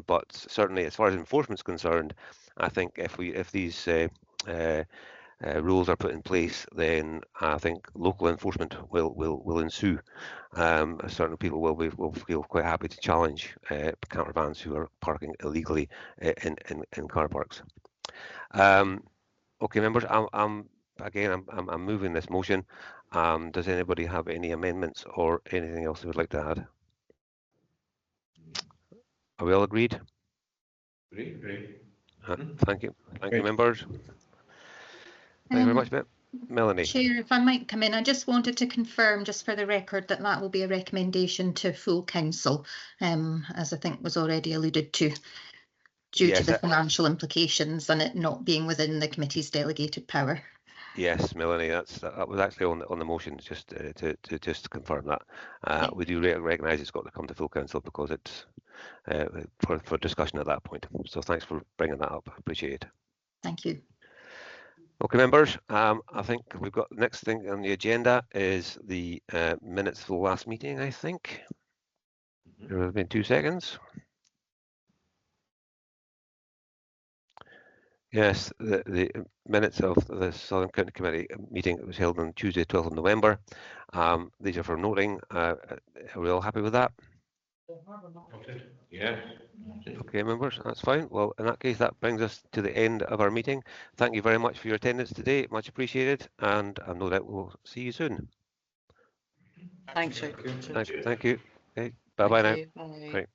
But certainly, as far as enforcement is concerned, I think if these rules are put in place, then I think local enforcement will ensue. Certain people will feel quite happy to challenge camper vans who are parking illegally in car parks. Okay, members, I'm moving this motion. Does anybody have any amendments or anything else they would like to add? Are we all agreed? Agree. Thank you. Thank you, members. Thank you very much, Melanie. Chair, if I might come in, I just wanted to confirm, just for the record, that that will be a recommendation to full council, as I think was already alluded to, due to the financial implications and it not being within the committee's delegated power. Yes, Melanie, that was actually on the motion, just to just confirm that. We do recognise it's got to come to full council because it's for discussion at that point. So thanks for bringing that up. Appreciate it. Thank you. Okay, members, I think we've got the next thing on the agenda is the minutes for the last meeting, I think. There have been 2 seconds. Yes, the minutes of the Southern County Committee meeting that was held on Tuesday, 12th of November. These are for noting. Are we all happy with that? Yeah. Okay, members, that's fine. Well, in that case, that brings us to the end of our meeting. Thank you very much for your attendance today. Much appreciated. And I know that we'll see you soon. Thanks, Rick. Thank you. Okay, bye-bye now. Bye. Right.